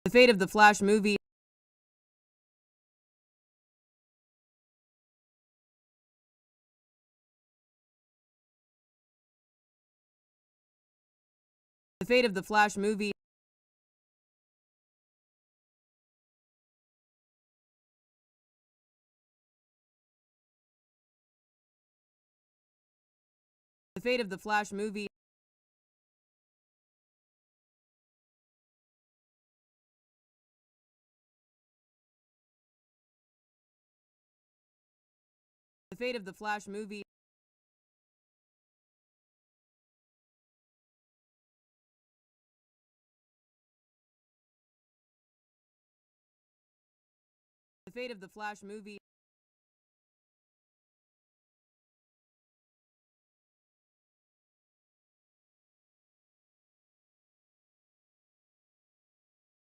The fate of the Flash movie. The fate of the Flash movie. The fate of the Flash movie. The fate of the Flash movie. The fate of the Flash movie.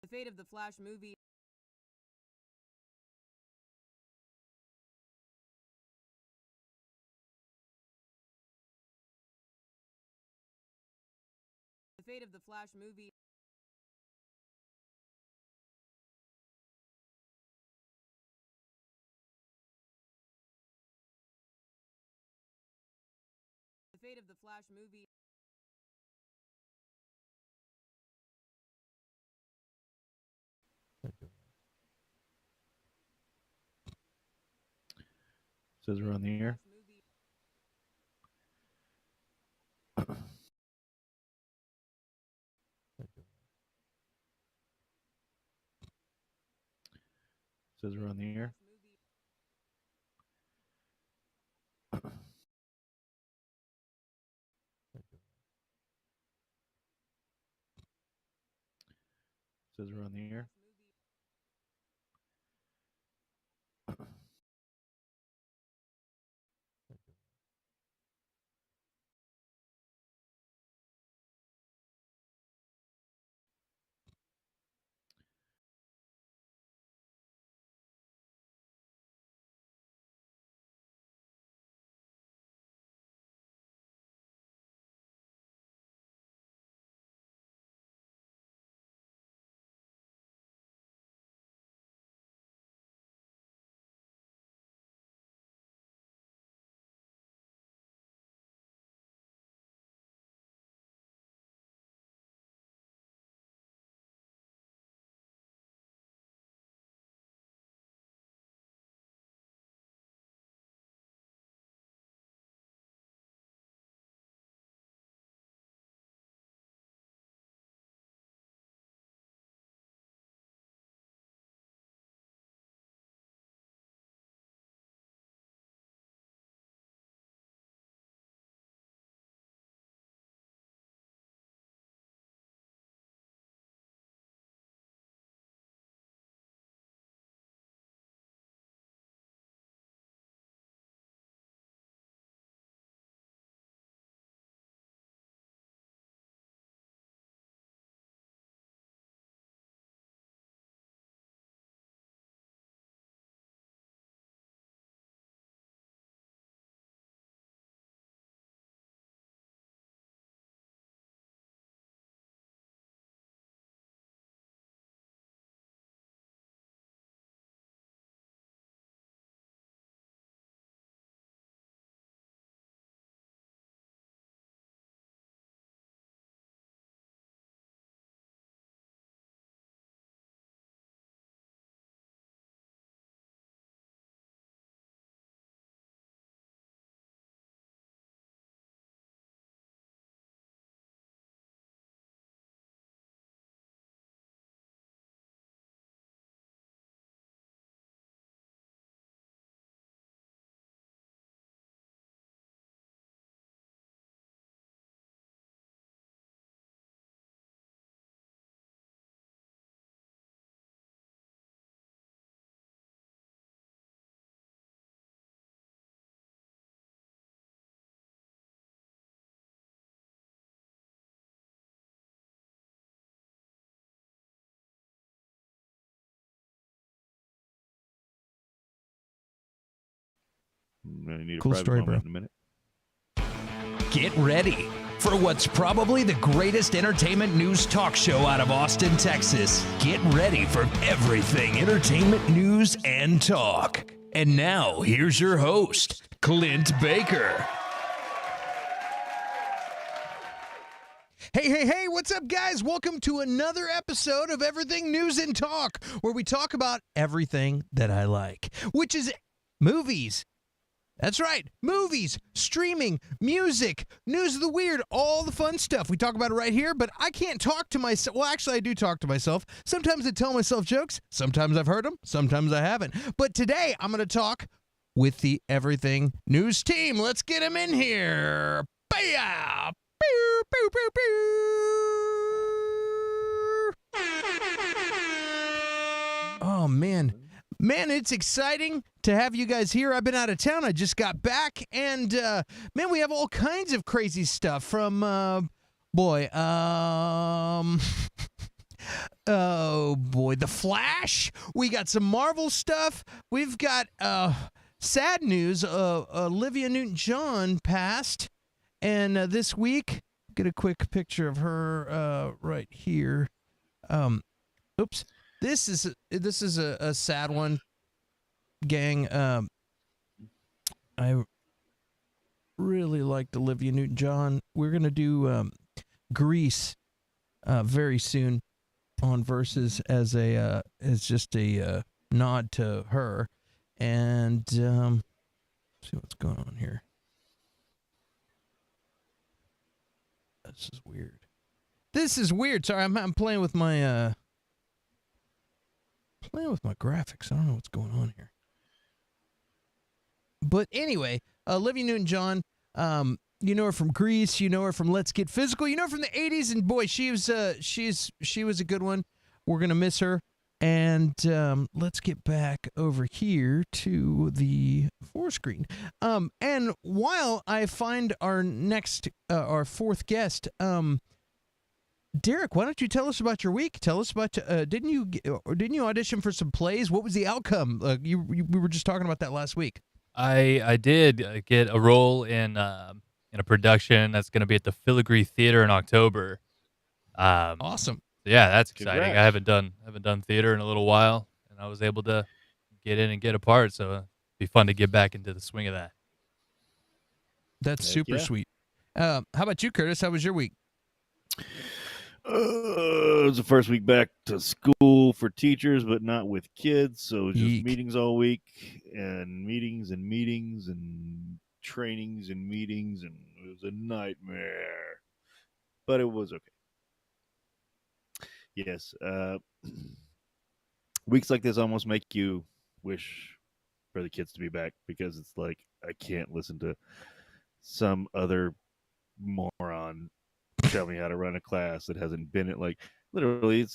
The fate of the Flash movie. The fate of the Flash movie. The fate of the Flash movie. Says we're on the air. Says we're on the air. Says we're on the air. I'm going to need a Cool private story, moment bro. in a minute. Get ready For what's probably the greatest entertainment news talk show out of Austin, Texas, get ready for everything entertainment news and talk. And now, here's your host, Clint Baker. Hey, what's up, guys? Welcome to another episode of Everything News and Talk, where we talk about everything that I like, which is movies. That's right, movies, streaming, music, news of the weird, all the fun stuff. We talk about it right here, but I can't talk to myself. Well, actually, I do talk to myself. Sometimes I tell myself jokes. Sometimes I've heard them. Sometimes I haven't. But today, I'm going to talk with the Everything News team. Let's get them in here. Booyah! Pew, pew, pew, pew. Oh, man. Man, it's exciting to have you guys here. I've been out of town. I just got back. And, man, we have all kinds of crazy stuff from, oh, boy, The Flash. We got some Marvel stuff. We've got sad news. Olivia Newton-John passed. And this week, get a quick picture of her right here. Oops. This is a sad one, gang. I really liked Olivia Newton-John. We're gonna do Grease very soon on Versus as just a nod to her. And see what's going on here. This is weird. Sorry, I'm playing with my graphics. I don't know what's going on here. But anyway, Olivia Newton-John, you know her from Grease, you know her from Let's Get Physical, you know her from the 80s, and boy, she was a good one. We're going to miss her. And let's get back over here to the forescreen. And while I find our fourth guest, Derek, why don't you tell us about your week? Tell us about didn't you audition for some plays? What was the outcome? We were just talking about that last week. I did get a role in a production that's going to be at the Filigree Theater in October. Awesome. Yeah, that's exciting. Congrats. I haven't done theater in a little while, and I was able to get in and get a part. So it'd be fun to get back into the swing of that. That's Heck super yeah. sweet. How about you, Curtis? How was your week? It was the first week back to school for teachers, but not with kids. So it was just Eek. meetings all week, and meetings and trainings and meetings, and it was a nightmare. But it was okay. Yes, weeks like this almost make you wish for the kids to be back, because it's like I can't listen to some other moron tell me how to run a class that hasn't been at, like, literally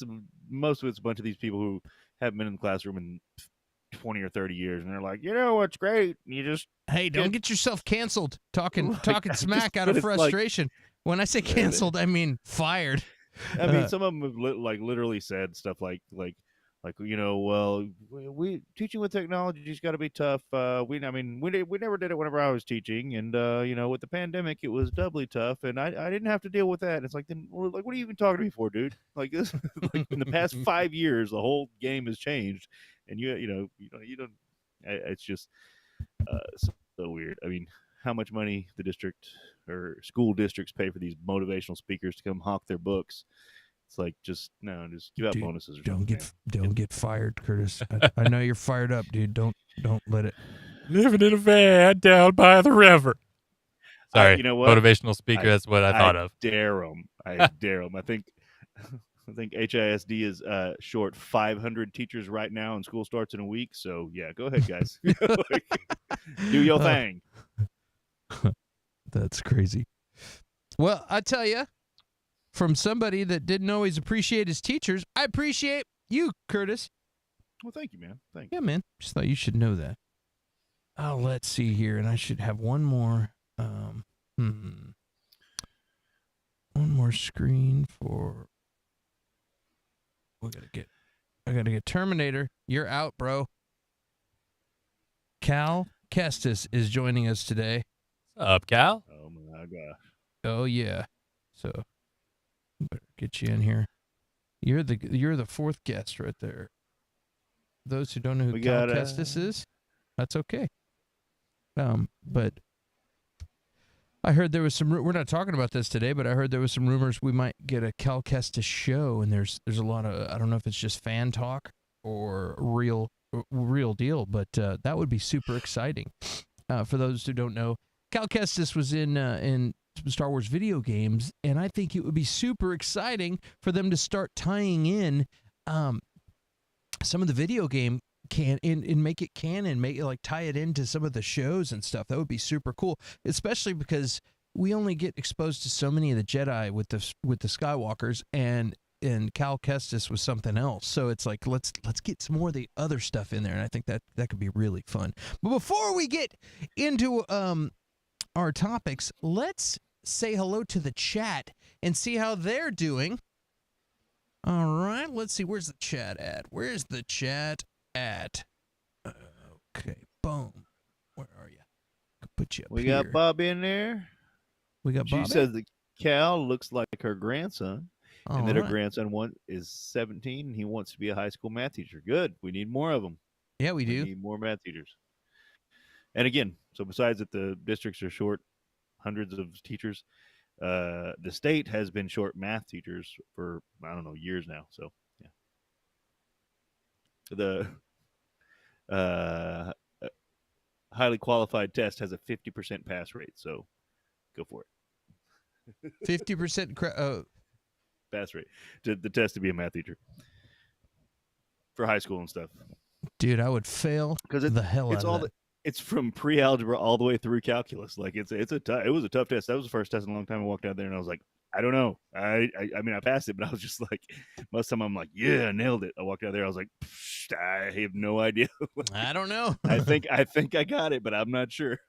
most of it's a bunch of these people who haven't been in the classroom in 20 or 30 years, and they're like, what's great, you just Hey, don't get yourself canceled talking Like, smack just- out but of it's like- frustration. When I say canceled, I mean fired. I mean, some of them have literally said stuff like well, we teaching with technology's got to be tough. We never did it whenever I was teaching, and with the pandemic, it was doubly tough, and I didn't have to deal with that. It's like, then, like, what are you even talking to me for, dude? Like, this, like, in the past 5 years, the whole game has changed, and you don't. It's just so weird. I mean, how much money the district or school districts pay for these motivational speakers to come hawk their books? It's like, just give out Dude, bonuses or Don't something. don't get fired, Curtis. I know you're fired up, dude. Don't let it. Living in a van down by the river. Sorry, you know what? motivational speaker. That's what I thought of. Dare them. I dare them. I think HISD is short 500 teachers right now, and school starts in a week. So yeah, go ahead, guys. Do your thing. That's crazy. Well, I tell you, from somebody that didn't always appreciate his teachers, I appreciate you, Curtis. Well, thank you, man. Thank you. Yeah, man. Just thought you should know that. Oh, let's see here, and I should have one more. One more screen for. I gotta get Terminator. You're out, bro. Cal Kestis is joining us today. What's up, Cal? Oh my gosh. Oh yeah. So better get you in here. You're the fourth guest right there. Those who don't know who We Cal got Kestis is, that's okay. But I heard there was some. We're not talking about this today, but I heard there was some rumors we might get a Cal Kestis show, and there's a lot of, I don't know if it's just fan talk or real deal, but that would be super exciting. For those who don't know, Cal Kestis was in Star Wars video games, and I think it would be super exciting for them to start tying in some of the video game and make it canon, make it like tie it into some of the shows and stuff. That would be super cool, especially because we only get exposed to so many of the Jedi with the Skywalkers, and Cal Kestis was something else. So it's like let's get some more of the other stuff in there, and I think that could be really fun. But before we get into our topics, let's say hello to the chat and see how they're doing. All right, let's see. Where's the chat at? Where's the chat at? Okay, boom. Where are you? Put you up we here. got Bob in there. We got Bob. She says that Cal looks like her grandson, All and that her right. grandson is 17, and he wants to be a high school math teacher. Good. We need more of them. Yeah, we do. We need more math teachers. And again, so besides that the districts are short hundreds of teachers, the state has been short math teachers for, I don't know, years now. So, yeah. The highly qualified test has a 50% pass rate. So, go for it. 50% pass rate to the test to be a math teacher for high school and stuff. Dude, I would fail the hell out of that. It's from pre-algebra all the way through calculus. Like it was a tough test. That was the first test in a long time. I walked out there and I was like, I don't know. I mean, I passed it, but I was just like, most of the time I'm like, yeah, I nailed it. I walked out there. I was like, I have no idea. I don't know. I think I got it, but I'm not sure.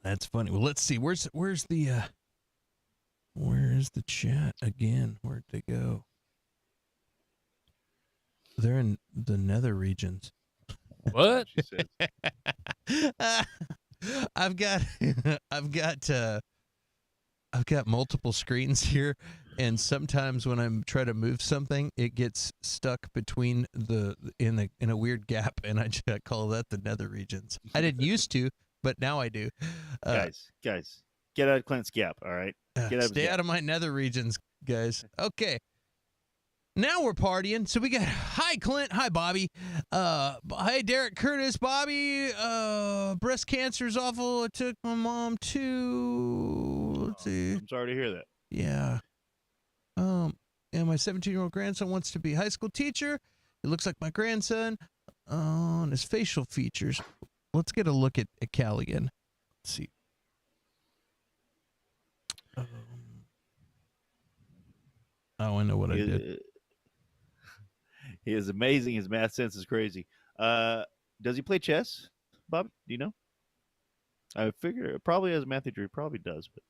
That's funny. Well, let's see. Where's the chat again? Where'd they go? They're in the nether regions. What? She says. I've got multiple screens here, and sometimes when I'm trying to move something, it gets stuck between in a weird gap, and I just call that the nether regions. I didn't used to, but now I do. Guys, get out of Clint's gap. All right, stay out of my nether regions, guys. Okay. Now we're partying. So we got, hi, Clint. Hi, Bobby. Hi, Derek Curtis. Bobby, breast cancer is awful. It took my mom too. Let's see. I'm sorry to hear that. Yeah. And my 17-year-old grandson wants to be a high school teacher. It looks like my grandson on his facial features. Let's get a look at Cal again. Let's see. I know what I did. He is amazing. His math sense is crazy. Does he play chess, Bob? Do you know? I figure probably as a math teacher, he probably does. But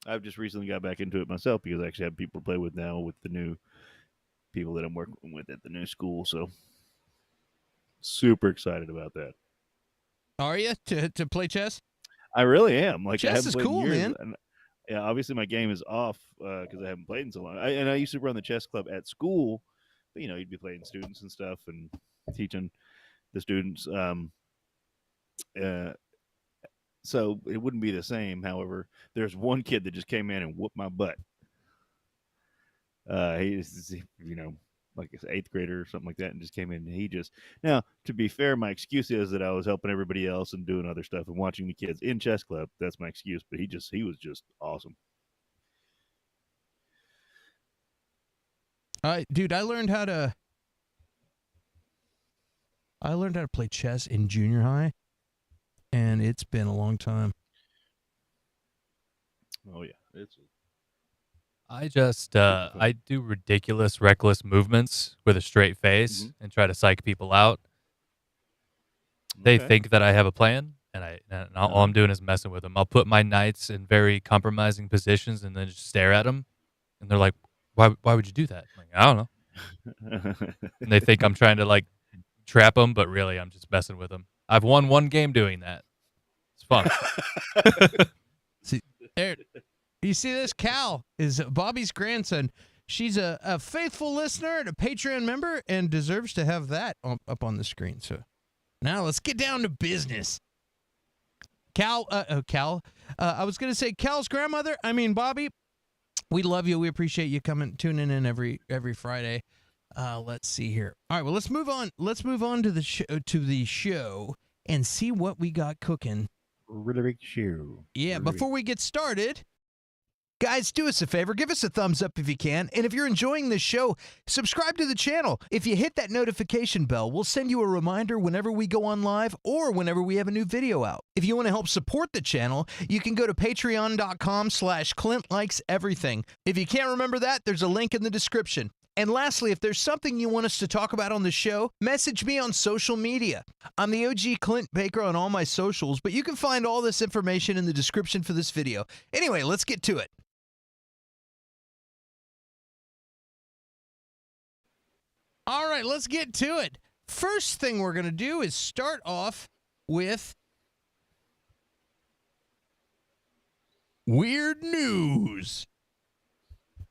I've just recently got back into it myself because I actually have people to play with now with the new people that I'm working with at the new school. So super excited about that. Are you to play chess? I really am. Like, chess I haven't is played cool, in years. man. And, yeah, obviously my game is off because I haven't played in so long. I used to run the chess club at school, but you'd be playing students and stuff and teaching the students. So it wouldn't be the same. However, there's one kid that just came in and whooped my butt. He's like an 8th grader or something like that, and just came in. And now, to be fair, my excuse is that I was helping everybody else and doing other stuff and watching the kids in chess club. That's my excuse. But he was just awesome. Dude, I learned how to play chess in junior high, and it's been a long time. Oh yeah, I just I do ridiculous, reckless movements with a straight face and try to psych people out. They think that I have a plan, and all I'm doing is messing with them. I'll put my knights in very compromising positions and then just stare at them, and they're like, "Why would you do that?" I'm like, I don't know. And they think I'm trying to like trap them, but really I'm just messing with them. I've won one game doing that. It's fun. See, there, you see this? Cal is Bobby's grandson. She's a faithful listener and a Patreon member and deserves to have that up on the screen. So now let's get down to business. Cal, I was going to say Cal's grandmother. I mean, Bobby, we love you. We appreciate you tuning in every Friday. Let's see here. All right, well, let's move on. Let's move on to the show and see what we got cooking. Really big shoe. Yeah, Really before we get started, guys, do us a favor. Give us a thumbs up if you can. And if you're enjoying this show, subscribe to the channel. If you hit that notification bell, we'll send you a reminder whenever we go on live or whenever we have a new video out. If you want to help support the channel, you can go to patreon.com/ClintLikesEverything. If you can't remember that, there's a link in the description. And lastly, if there's something you want us to talk about on the show, message me on social media. I'm the OG Clint Baker on all my socials, but you can find all this information in the description for this video. Anyway, let's get to it. All right, let's get to it. First thing we're going to do is start off with weird news.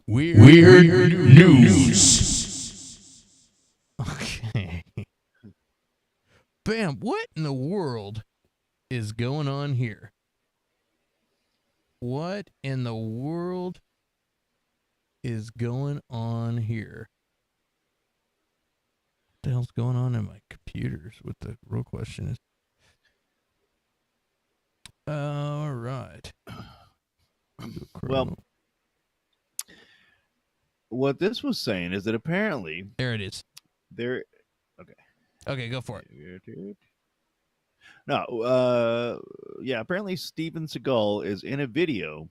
Weird news. Okay. Bam, what in the world is going on here? What in the world is going on here? What the hell's going on in my computers? What the real question is. All right. Well, what this was saying is that apparently There it is. there. Okay. Okay, go for it. No. Yeah. Apparently, Steven Seagal is in a video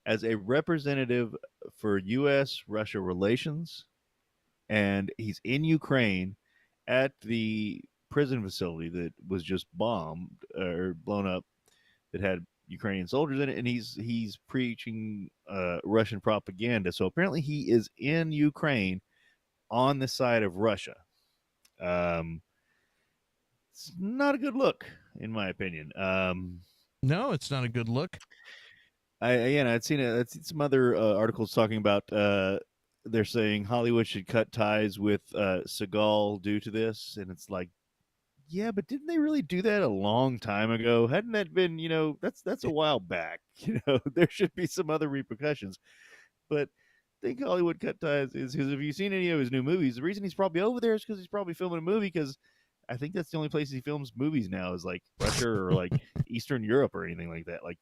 as a representative for U.S.-Russia relations, and he's in Ukraine at the prison facility that was just bombed or blown up that had Ukrainian soldiers in it, and he's preaching Russian propaganda. So apparently he is in Ukraine on the side of Russia. It's not a good look, in my opinion. No, it's not a good look. I'd seen some other articles talking about they're saying Hollywood should cut ties with Seagal due to this, and it's like, yeah, but didn't they really do that a long time ago? Hadn't that been, that's a while back. There should be some other repercussions. But I think Hollywood cut ties is because if you've seen any of his new movies, the reason he's probably over there is because he's probably filming a movie, because I think that's the only place he films movies now is like Russia or like Eastern Europe or anything like that. Like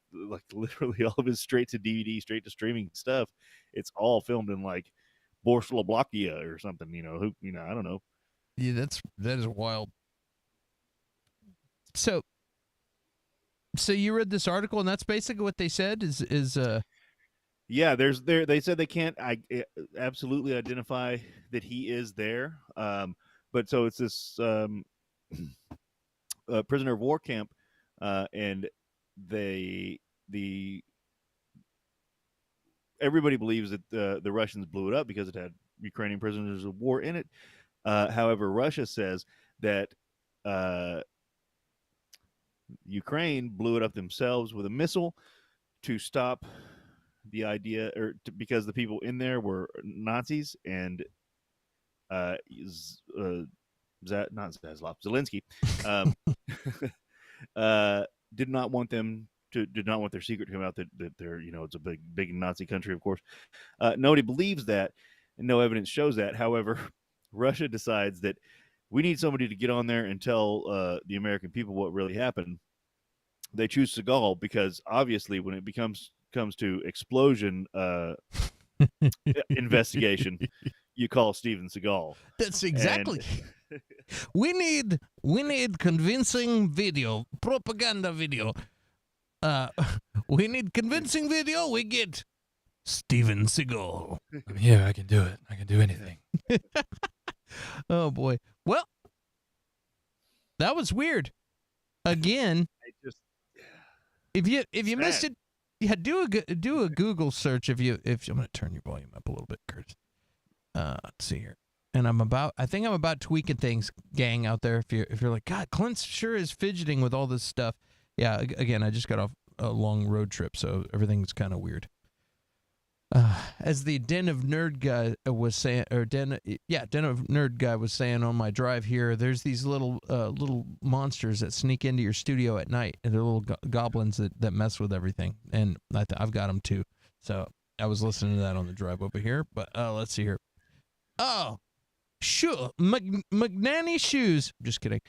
literally all of his straight to DVD, straight to streaming stuff, it's all filmed in like Czechoslovakia or something, I don't know. Yeah, that is wild. So you read this article, and that's basically what they said is yeah, they said they can't absolutely identify that he is there, but so it's this prisoner of war camp, and everybody believes that the Russians blew it up because it had Ukrainian prisoners of war in it. However, Russia says that Ukraine blew it up themselves with a missile to stop the idea, because the people in there were Nazis, and Zelensky did not want their secret to come out that they're, it's a big Nazi country, of course. Nobody believes that, and no evidence shows that. However, Russia decides that we need somebody to get on there and tell the American people what really happened. They choose Seagal because obviously when it comes to explosion investigation, you call Steven Seagal. That's exactly. We need convincing video, propaganda video. We need convincing video. We get Steven Seagal. I'm here. I can do it. I can do anything. Oh boy. Well, that was weird. Again, if you missed it, yeah, do a Google search if I'm going to turn your volume up a little bit, Curtis. Let's see here. And I think I'm about tweaking things, gang out there. If you're like, God, Clint sure is fidgeting with all this stuff. Yeah, again, I just got off a long road trip, so everything's kind of weird. As the Den of Nerd guy was saying, Den of Nerd guy was saying on my drive here, there's these little monsters that sneak into your studio at night, and they're little goblins that mess with everything, and I've got them too. So I was listening to that on the drive over here, but let's see here. Oh, sure, Magnani shoes. Just kidding.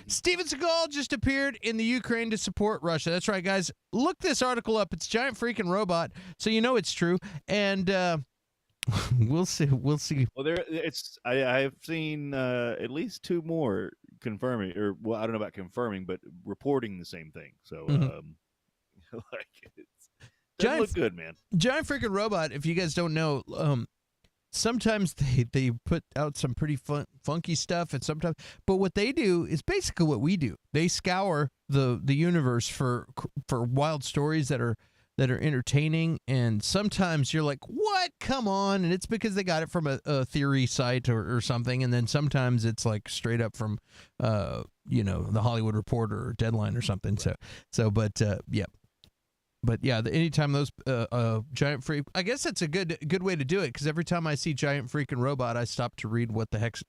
Steven Seagal just appeared in the Ukraine to support Russia. That's right, guys. Look this article up. It's Giant Freaking Robot, so you know it's true. And we'll see. We'll see. Well, I've seen at least 2 more confirming, or well, I don't know about confirming, but reporting the same thing. So, like, it doesn't look good, man. Giant Freaking Robot. If you guys don't know, sometimes they put out some pretty funky stuff, and sometimes, but what they do is basically what we do. They scour the universe for wild stories that are entertaining, and sometimes you're like, what? Come on. And it's because they got it from a theory site or something, and then sometimes it's like straight up from the Hollywood Reporter or Deadline or something. Right. But yeah, anytime those giant freak, I guess that's a good way to do it, because every time I see Giant Freaking Robot, I stop to read what the heck's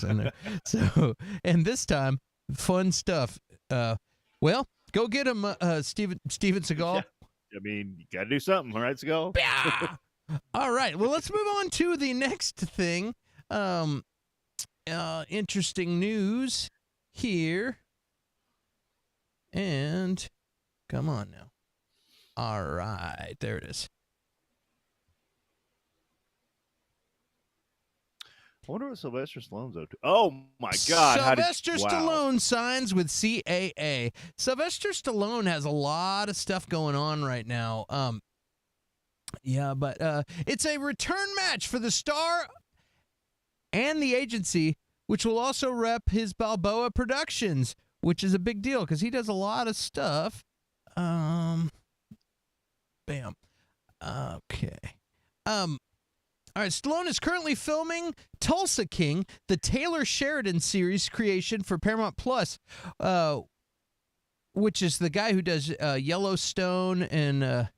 in there. So, and this time, fun stuff. Well, go get him, Steven Seagal. Yeah. I mean, you got to do something, all right, Seagal? Yeah. All right. Well, let's move on to the next thing. Interesting news here. And come on now. All right, there it is. I wonder what Sylvester Stallone's up to. Oh my God! Sylvester Stallone signs with CAA. Sylvester Stallone has a lot of stuff going on right now. But it's a return match for the star and the agency, which will also rep his Balboa Productions, which is a big deal because he does a lot of stuff. Bam. Okay. All right. Stallone is currently filming Tulsa King, the Taylor Sheridan series creation for Paramount Plus, which is the guy who does Yellowstone and and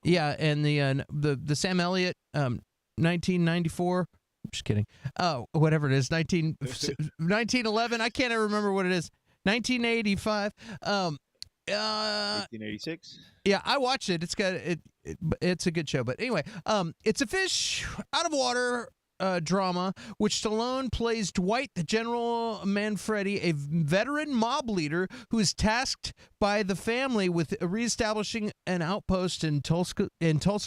the Sam Elliott 1994. I'm just kidding. Whatever it is, 1911. I can't even remember what it is. 1985. 1986. Yeah, I watched it. It's a good show. But anyway, it's a fish out of water drama, which Stallone plays Dwight the General Manfredi, a veteran mob leader who is tasked by the family with reestablishing an outpost in Tulsa,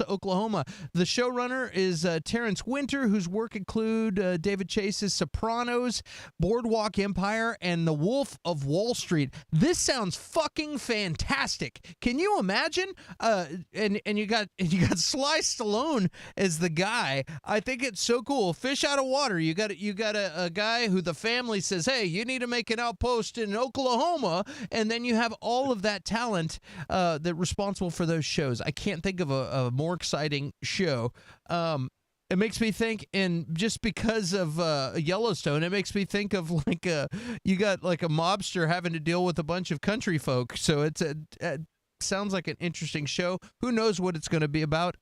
Oklahoma. The showrunner is Terrence Winter, whose work include David Chase's Sopranos, Boardwalk Empire, and The Wolf of Wall Street. This sounds fucking fantastic. Can you imagine? And you got Sly Stallone as the guy. I think it's so cool. Fish out of water. You got a guy who the family says, hey, you need to make an outpost in Oklahoma, and then you have all of that talent that's responsible for those shows. I can't think of a more exciting show. It makes me think, and just because of Yellowstone, it makes me think of like you got like a mobster having to deal with a bunch of country folk. So it sounds like an interesting show. Who knows what it's going to be about?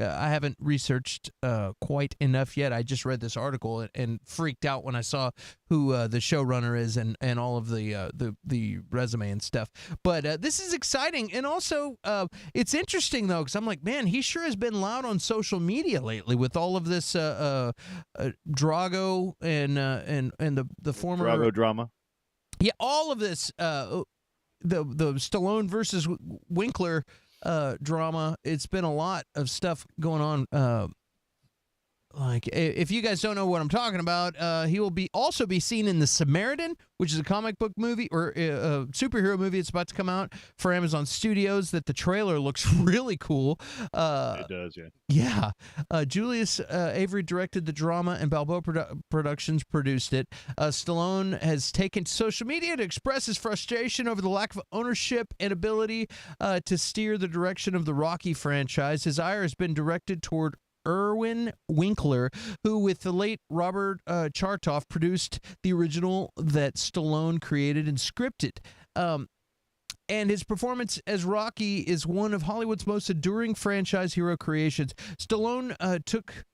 I haven't researched quite enough yet. I just read this article and freaked out when I saw who the showrunner is and all of the resume and stuff. But this is exciting, and also it's interesting though, because I'm like, man, he sure has been loud on social media lately with all of this Drago and the former Drago drama. Yeah, all of this the Stallone versus Winkler drama. It's been a lot of stuff going on. Like, if you guys don't know what I'm talking about, he will also be seen in The Samaritan, which is a comic book movie or a superhero movie. It's about to come out for Amazon Studios. That the trailer looks really cool. It does, yeah. Yeah. Julius Avery directed the drama, and Balboa Productions produced it. Stallone has taken to social media to express his frustration over the lack of ownership and ability to steer the direction of the Rocky franchise. His ire has been directed toward Irwin Winkler, who with the late Robert Chartoff produced the original that Stallone created and scripted. And his performance as Rocky is one of Hollywood's most enduring franchise hero creations. Stallone took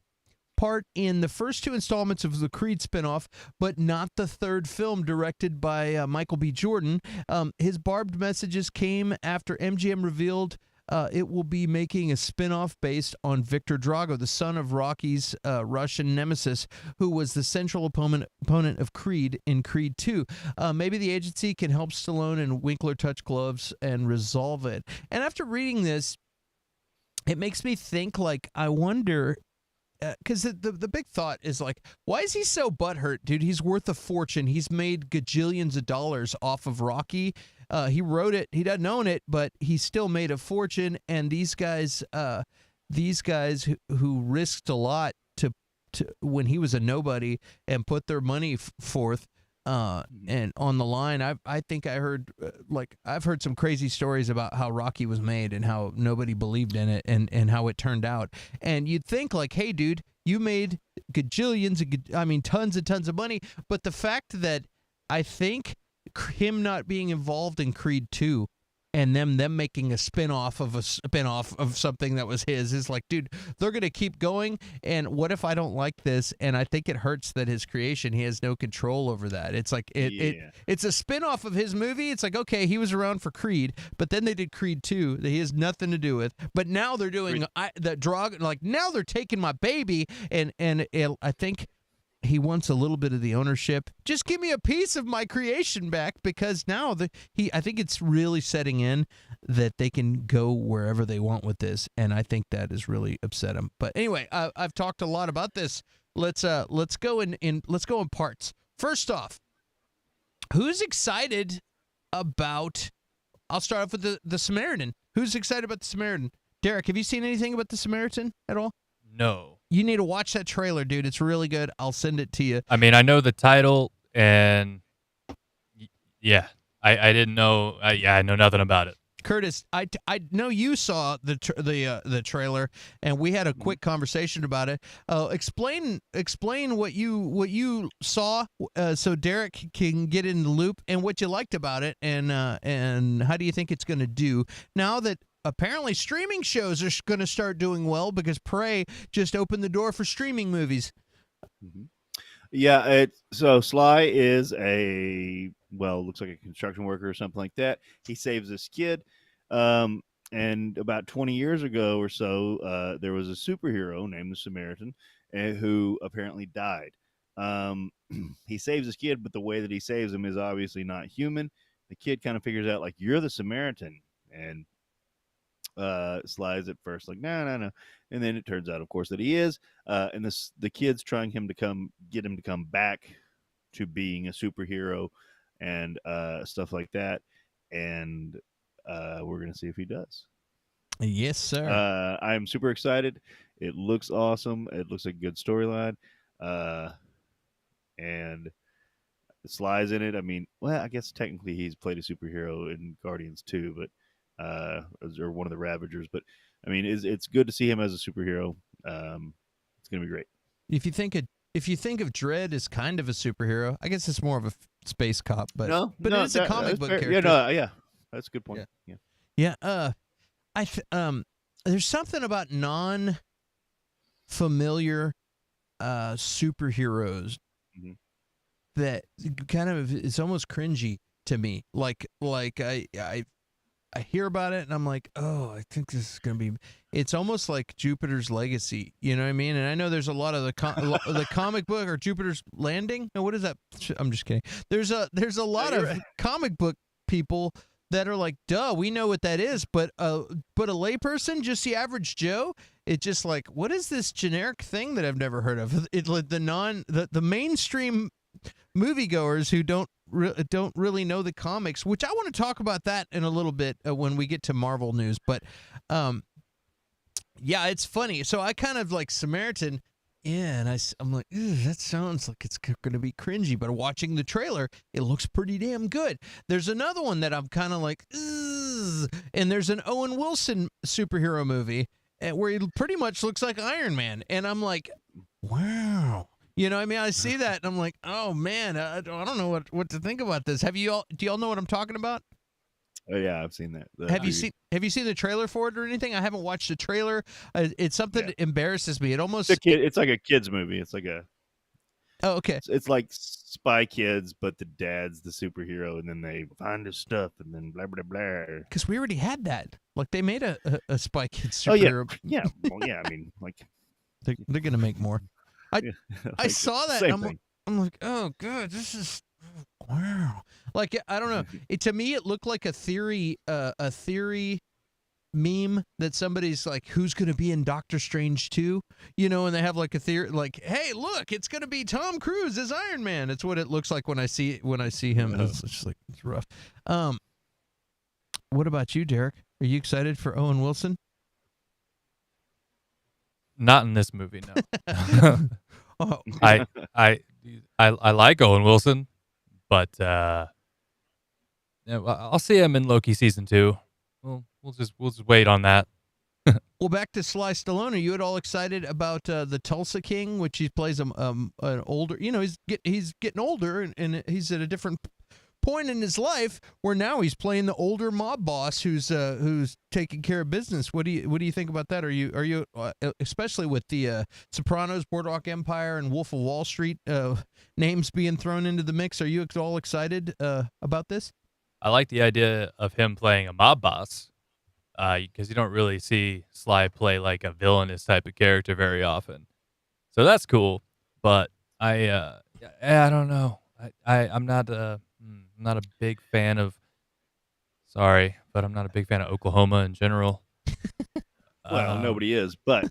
part in the first 2 installments of the Creed spinoff, but not the third film directed by Michael B. Jordan. His barbed messages came after MGM revealed it will be making a spinoff based on Victor Drago, the son of Rocky's Russian nemesis, who was the central opponent of Creed in Creed 2. Maybe the agency can help Stallone and Winkler touch gloves and resolve it. And after reading this, it makes me think, like, I wonder, because the big thought is, like, why is he so butthurt, dude? He's worth a fortune. He's made gajillions of dollars off of Rocky. He wrote it. He doesn't own it, but he still made a fortune. And these guys who risked a lot to when he was a nobody and put their money forth and on the line. I think I heard I've heard some crazy stories about how Rocky was made and how nobody believed in it and how it turned out. And you'd think, like, hey, dude, you made gajillions, tons and tons of money. But the fact that I think him not being involved in Creed 2 and them making a spinoff of something that was his is like, dude, they're going to keep going. And what if I don't like this? And I think it hurts that his creation, he has no control over that. It's like, it's a spinoff of his movie. It's like, okay, he was around for Creed, but then they did Creed 2 that he has nothing to do with. But now they're doing that drug, like, now they're taking my baby. And I think he wants a little bit of the ownership. Just give me a piece of my creation back, because now I think it's really setting in that they can go wherever they want with this, and I think that has really upset him. But anyway, I've talked a lot about this. Let's go in parts. First off, who's excited about? I'll start off with the Samaritan. Who's excited about the Samaritan? Derek, have you seen anything about the Samaritan at all? No. You need to watch that trailer, dude. It's really good. I'll send it to you. I mean, I know the title, and yeah, I didn't know. I know nothing about it. Curtis, I know you saw the trailer, and we had a quick conversation about it. Explain what you saw, so Derek can get in the loop, and what you liked about it, and how do you think it's going to do now that apparently streaming shows are going to start doing well, because Prey just opened the door for streaming movies. Mm-hmm. Yeah, so Sly is looks like a construction worker or something like that. He saves this kid, and about 20 years ago or so, there was a superhero named the Samaritan who apparently died. He saves this kid, but the way that he saves him is obviously not human. The kid kind of figures out, like, you're the Samaritan, and Sly's at first like, no, and then it turns out, of course, that he is, and the kid's trying to get him to come back to being a superhero and stuff like that, and we're gonna see if he does. Yes, sir. I'm super excited. It looks awesome. It looks like a good storyline, and Sly's in it. I mean, well, I guess technically he's played a superhero in Guardians 2, but or one of the Ravagers, but I mean, it's good to see him as a superhero. It's gonna be great. If you think of Dredd as kind of a superhero, I guess it's more of a space cop, but it's a comic book character. Yeah, that's a good point. Yeah. There's something about non-familiar superheroes that kind of is almost cringy to me. Like I hear about it and I'm like, oh, I think this is going to be. It's almost like Jupiter's Legacy, you know what I mean? And I know there's a lot of the comic book, or Jupiter's Landing. No, what is that? I'm just kidding. There's a lot of comic book people that are like, duh, we know what that is, but a layperson, just the average Joe, it's just like, what is this generic thing that I've never heard of? It's like the mainstream moviegoers who don't really know the comics, which I want to talk about that in a little bit when we get to Marvel news. But yeah, it's funny. So I kind of like Samaritan, and I'm like, that sounds like it's going to be cringy. But watching the trailer, it looks pretty damn good. There's another one that I'm kind of like, and there's an Owen Wilson superhero movie where he pretty much looks like Iron Man, and I'm like, wow. You know what I mean? I see that, and I'm like, oh, man, I don't know what to think about this. Do y'all know what I'm talking about? Oh yeah, I've seen that. The Have you preview. seen the trailer for it or anything? I haven't watched the trailer. It's something that embarrasses me. It almost It's like a kids movie. It's like okay. it's like Spy Kids, but the dad's the superhero, and then they find his stuff, and then blah blah blah. Because we already had that. Like they made a Spy Kids Oh yeah, superhero. yeah. Well, yeah. I mean, like They're gonna make more. I like, saw that. Same And thing. I'm like, oh god, this is wow. Like I don't know. To me, it looked like a theory meme that somebody's like, who's going to be in Doctor Strange 2? You know, and they have like a theory, like, hey, look, it's going to be Tom Cruise as Iron Man. It's what it looks like when I see him. It's just like it's rough. What about you, Derek? Are you excited for Owen Wilson? Not in this movie, no. Oh, I like Owen Wilson, but yeah, I'll see him in Loki season 2. We'll just wait on that. well, back to Sly Stallone. Are you at all excited about the Tulsa King, which he plays an older? You know, he's getting older, and he's at a different point in his life where now he's playing the older mob boss who's taking care of business. What do you think about that? Are you especially with the Sopranos, Boardwalk Empire, and Wolf of Wall Street names being thrown into the mix? Are you at all excited about this? I like the idea of him playing a mob boss, because you don't really see Sly play like a villainous type of character very often. So that's cool. But I don't know. I'm not a big fan of. Sorry, but I'm not a big fan of Oklahoma in general. Well, nobody is, but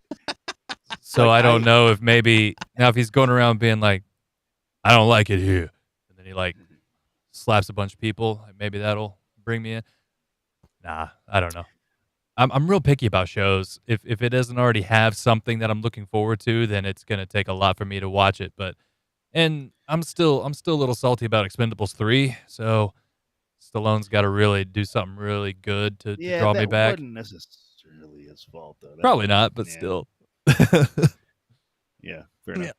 so I don't know if maybe now if he's going around being like, I don't like it here, and then he like slaps a bunch of people, maybe that'll bring me in. Nah, I don't know. I'm real picky about shows. If it doesn't already have something that I'm looking forward to, then it's gonna take a lot for me to watch it. And I'm still a little salty about Expendables 3. So Stallone's got to really do something really good to draw me back. Wasn't necessarily his fault though. Probably not, but still. Yeah, fair enough.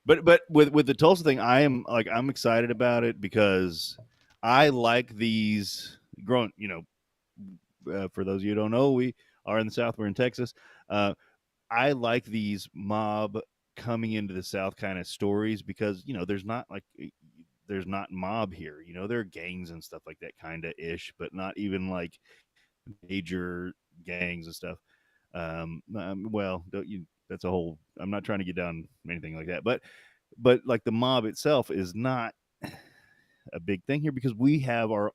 But with the Tulsa thing, I'm excited about it because I like these growing. You know, for those of you who don't know, we are in the South. We're in Texas. I like these mob coming into the South kind of stories because, you know, there's not mob here. You know, there are gangs and stuff like that kind of ish, but not even like major gangs and stuff. Well, that's a whole. I'm not trying to get down anything like that, but like the mob itself is not a big thing here because we have our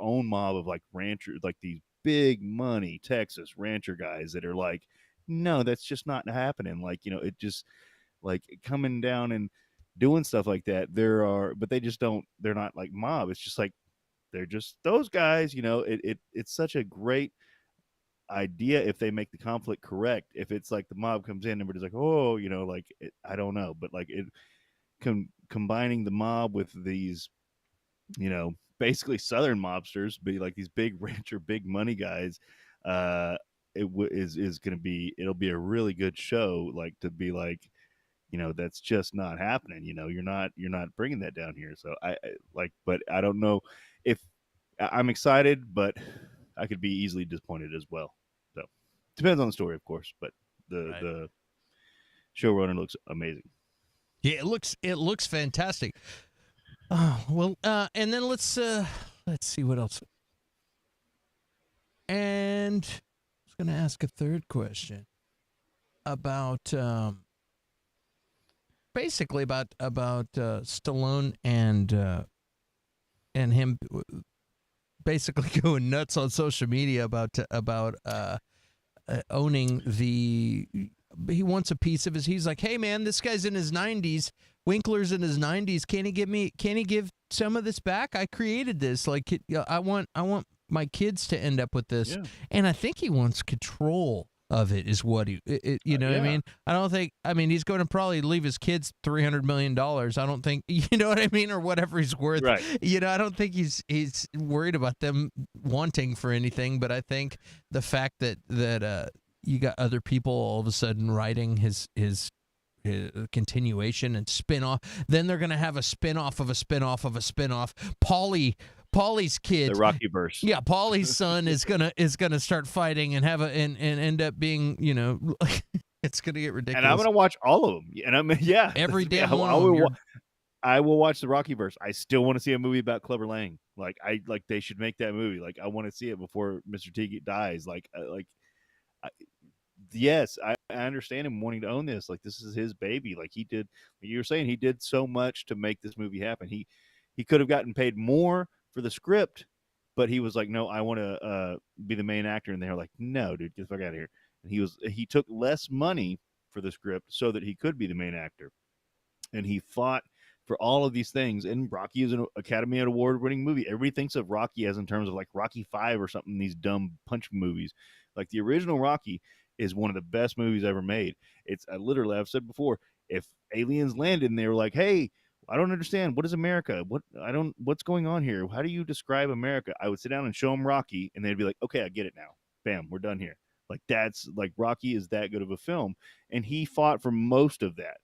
own mob of like ranchers, like these big money Texas rancher guys that are like, no, that's just not happening. Like, you know, it just like coming down and doing stuff like that. But they just don't. They're not like mob. It's just like they're just those guys. You know, it's such a great idea if they make the conflict correct. If it's like the mob comes in and everybody's like, oh, you know, like I don't know, but like it combining the mob with these, you know, basically Southern mobsters, be like these big rancher, big money guys. Is going to be. It'll be a really good show. Like to be like, you know, that's just not happening. You know, you're not bringing that down here. So but I don't know if I'm excited, but I could be easily disappointed as well. So depends on the story, of course. But the showrunner looks amazing. Yeah, it looks fantastic. Oh, well, and then let's see what else. And I was going to ask a third question about basically about Stallone and him basically going nuts on social media about owning the. He wants a piece of his. He's like, hey man, this guy's in his 90s. Winkler's in his 90s. Can he give some of this back? I created this. Like, I want my kids to end up with this. Yeah. And I think he wants control of it is what you know what I mean? I mean, he's going to probably leave his kids $300 million. I don't think, you know what I mean? Or whatever he's worth. Right. You know, I don't think he's worried about them wanting for anything, but I think the fact that you got other people all of a sudden writing his continuation and spin-off. Then they're going to have a spin-off of a spin-off of a spin-off. Paulie Paulie's kid. The Rocky verse. Yeah, Paulie's son is gonna start fighting and have and end up being, it's gonna get ridiculous. And I'm gonna watch all of them. And every damn one of them. I will watch the Rocky verse. I still want to see a movie about Clubber Lang. They should make that movie. Like, I want to see it before Mr. T dies. Yes, I understand him wanting to own this. Like, this is his baby. Like, he did. You were saying he did so much to make this movie happen. He could have gotten paid more for the script, but he was like, no, I want to be the main actor. And they were like, no, dude, get the fuck out of here. And he took less money for the script so that he could be the main actor. And he fought for all of these things. And Rocky is an Academy Award-winning movie. Everybody thinks of Rocky as in terms of like Rocky 5 or something, these dumb punch movies. Like, the original Rocky is one of the best movies ever made. I've said before, if aliens landed and they were like, hey, I don't understand. What is America? What's going on here? How do you describe America? I would sit down and show them Rocky, and they'd be like, okay, I get it now. Bam, we're done here. Like, that's like, Rocky is that good of a film. And he fought for most of that.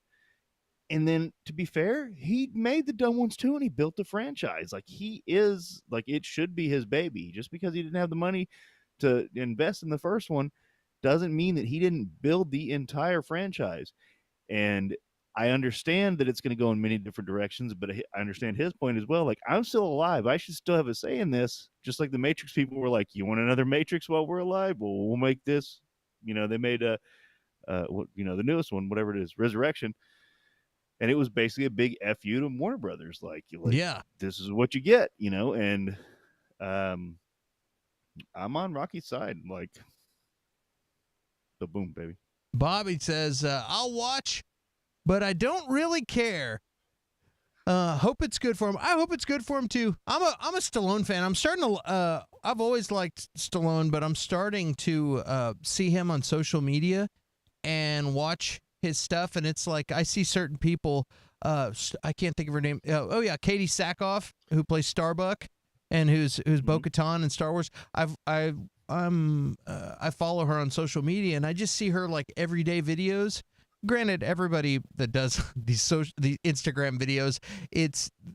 And then, to be fair, he made the dumb ones too, and he built the franchise. Like, he is, like, it should be his baby. Just because he didn't have the money to invest in the first one doesn't mean that he didn't build the entire franchise. And I understand that it's going to go in many different directions, but I understand his point as well. Like, I'm still alive. I should still have a say in this. Just like the Matrix people were like, you want another Matrix while we're alive? Well, we'll make this. They made the newest one, whatever it is, Resurrection. And it was basically a big FU to Warner Brothers. This is what you get, and I'm on Rocky's side. Like, the boom, baby. Bobby says, I'll watch, but I don't really care. Hope it's good for him. I hope it's good for him too. I'm a Stallone fan. I'm starting to I've always liked Stallone, but I'm starting to see him on social media and watch his stuff, and it's like I see certain people. I can't think of her name. Katie Sackhoff, who plays Starbuck, and who's Bo-Katan in Star Wars. I follow her on social media, and I just see her like everyday videos. Granted, everybody that does the Instagram videos,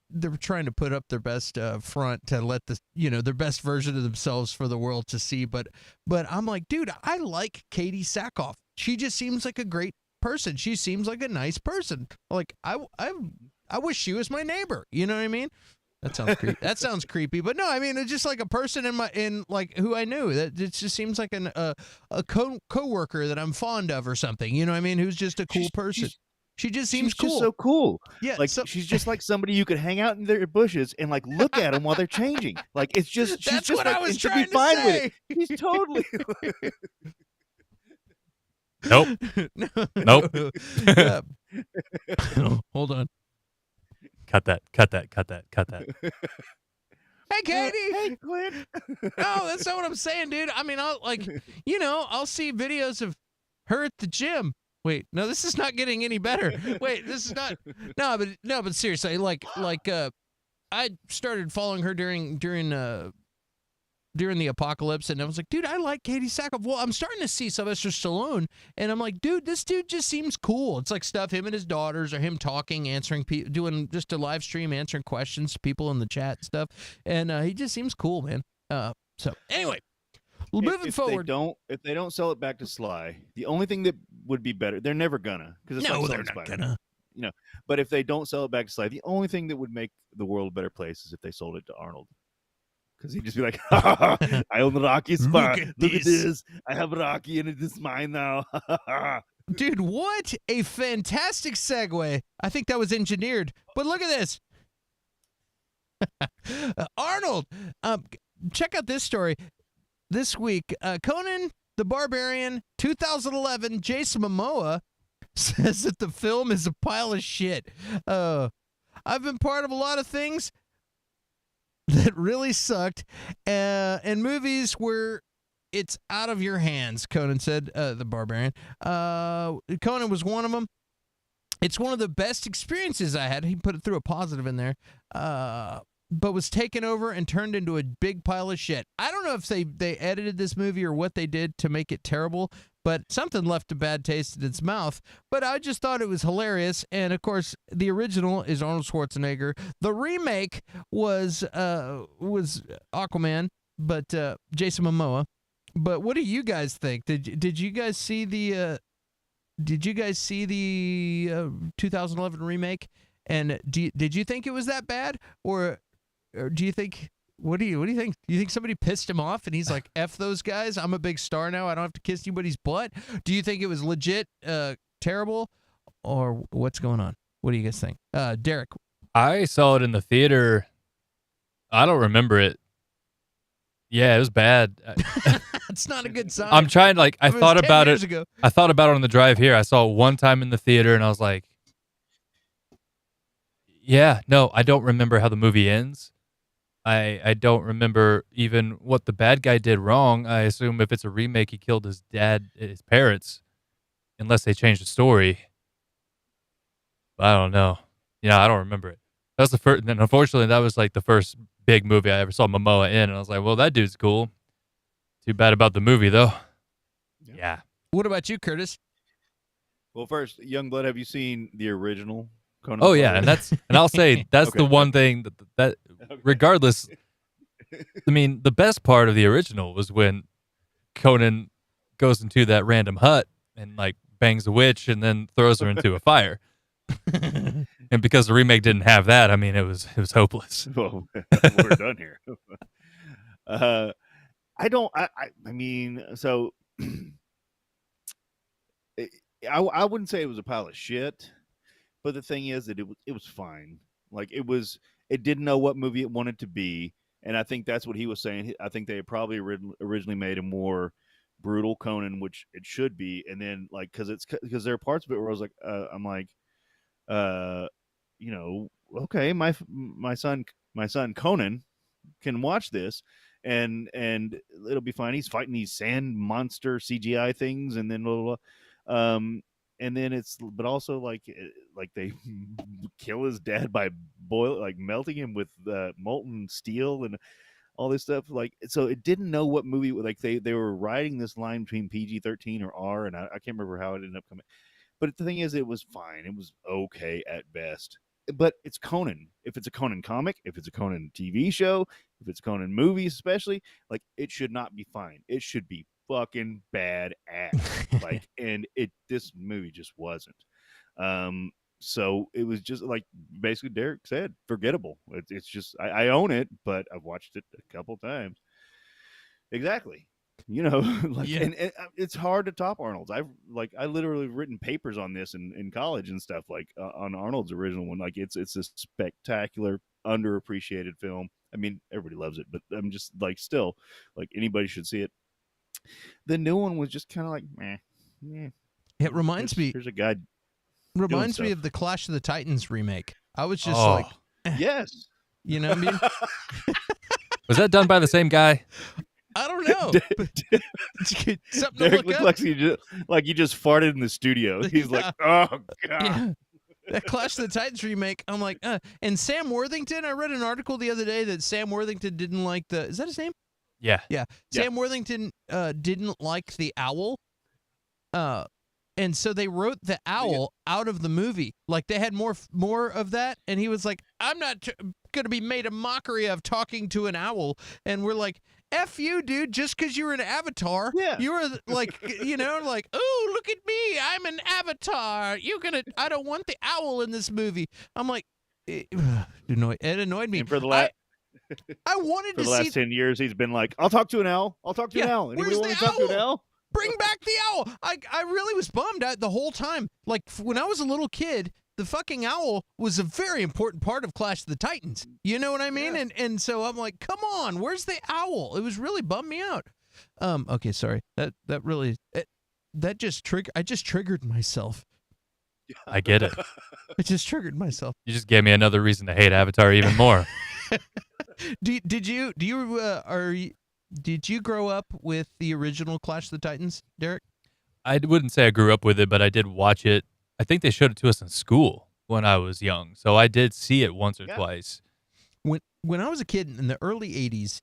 they're trying to put up their best front to let their best version of themselves for the world to see. But I'm like, dude, I like Katie Sackhoff. She just seems like a great person. She seems like a nice person. Like, I wish she was my neighbor. You know what I mean? That sounds creepy. That sounds creepy, but no, I mean, it's just like a person in who I knew. That it just seems like a coworker that I'm fond of or something. You know what I mean? Who's just a cool person. She just seems cool. Just so cool. Yeah, like she's just like somebody you could hang out in their bushes and like look at them while they're changing. Like, it's just she's that's just what like, I was and she'll trying be fine to with say. it. She's totally. Nope. Nope. Hold on. Cut that. Hey, Katie. Hey, Clint. No, that's not what I'm saying, dude. I mean, I'll see videos of her at the gym. Wait, no, this is not getting any better. Wait, this is not. No, but seriously, I started following her during the apocalypse, and I was like, dude, I like Katie Sackhoff. Well, I'm starting to see Sylvester Stallone, and I'm like, dude, this dude just seems cool. It's like stuff him and his daughters, or him talking, answering people, doing just a live stream, answering questions to people in the chat and stuff, and he just seems cool, man. So anyway, moving forward. If they don't sell it back to Sly, the only thing that would be better, they're never gonna, because it's they're not gonna. But if they don't sell it back to Sly, the only thing that would make the world a better place is if they sold it to Arnold. Because he'd just be like, I own the Rocky spot. Look at this. I have Rocky, and it is mine now. Dude, what a fantastic segue. I think that was engineered. But look at this. Arnold, check out this story. This week, Conan the Barbarian 2011, Jason Momoa says that the film is a pile of shit. I've been part of a lot of things that really sucked, and movies where it's out of your hands, Conan said, the Barbarian. Conan was one of them. It's one of the best experiences I had. He put it through a positive in there. but was taken over and turned into a big pile of shit. I don't know if they edited this movie or what they did to make it terrible, but something left a bad taste in its mouth. But I just thought it was hilarious. And of course, the original is Arnold Schwarzenegger. The remake was Aquaman, but Jason Momoa. But what do you guys think? Did you guys see the 2011 remake? And did you think it was that bad, or do you think? What do you think? Do you think somebody pissed him off and he's like, "F those guys! I'm a big star now. I don't have to kiss anybody's butt." Do you think it was legit terrible, or what's going on? What do you guys think, Derek? I saw it in the theater. I don't remember it. Yeah, it was bad. It's not a good sign. I'm trying. Like, I thought about it. Ago. I thought about it on the drive here. I saw it one time in the theater, and I was like, "Yeah, no, I don't remember how the movie ends. I don't remember even what the bad guy did wrong. I assume if it's a remake, he killed his parents, unless they changed the story. But I don't know. Yeah, I don't remember it. That was the first. And unfortunately, that was like the first big movie I ever saw Momoa in, and I was like, well, that dude's cool. Too bad about the movie, though. Yeah. What about you, Curtis? Well, first, Youngblood, have you seen the original Conan? Oh yeah, and I'll say that's Okay. the one thing that Okay. regardless. I mean, the best part of the original was when Conan goes into that random hut and like bangs a witch and then throws her into a fire. And because the remake didn't have that, I mean, it was hopeless. Well, we're done here. I mean, so I wouldn't say it was a pile of shit, but the thing is that it was fine. Like it didn't know what movie it wanted to be, and I think that's what he was saying. I think they had probably originally made a more brutal Conan, which it should be, and then like because there are parts of it where I was like, I'm like, okay, my son Conan can watch this, and it'll be fine. He's fighting these sand monster CGI things, and then blah, blah, blah. And then but also like they kill his dad by melting him with molten steel and all this stuff. Like, so it didn't know what movie. Like they were riding this line between PG-13 or R, and I can't remember how it ended up coming. But the thing is, it was fine. It was okay at best. But it's Conan. If it's a Conan comic, if it's a Conan TV show, if it's Conan movies, especially, like, it should not be fine. It should be fucking bad ass. And this movie just wasn't. So it was just like basically Derek said, forgettable. It's just I own it, but I've watched it a couple times. Exactly. Yeah. And it's hard to top Arnold's. I literally written papers on this in college and stuff, like on Arnold's original one. Like it's a spectacular, underappreciated film. I mean, everybody loves it, but I'm just like, still, like, anybody should see it. The new one was just kind of like, meh. It reminds me. Here's a guy. Reminds me of the Clash of the Titans remake. I was just like, yes. You know what I mean? Was that done by the same guy? I don't know. Something to Derek look looks up. like you just farted in the studio. He's like, oh god. Yeah. That Clash of the Titans remake, I'm like, and Sam Worthington, I read an article the other day that Sam Worthington didn't like is that his name? Yeah. Yeah. Sam Worthington didn't like the owl. And so they wrote the owl out of the movie. Like, they had more of that, and he was like, I'm not going to be made a mockery of talking to an owl. And we're like, F you, dude, just because you're an avatar. Yeah. You were like, like, oh, look at me, I'm an avatar. I don't want the owl in this movie. I'm like, it annoyed me. And for the last I wanted for to the see last 10 years, he's been like, I'll talk to an owl. I'll talk to an owl. Anybody where's want the to talk to an owl? owl? Bring back the owl. I really was bummed out the whole time. Like, when I was a little kid, the fucking owl was a very important part of Clash of the Titans. You know what I mean? Yeah. And so I'm like, come on, where's the owl? It was really bummed me out. Okay, sorry. That really that just I just triggered myself. I get it. I just triggered myself. You just gave me another reason to hate Avatar even more. Did you grow up with the original Clash of the Titans, Derek? I wouldn't say I grew up with it, but I did watch it. I think they showed it to us in school when I was young, so I did see it once or twice. when I was a kid in the early 80s,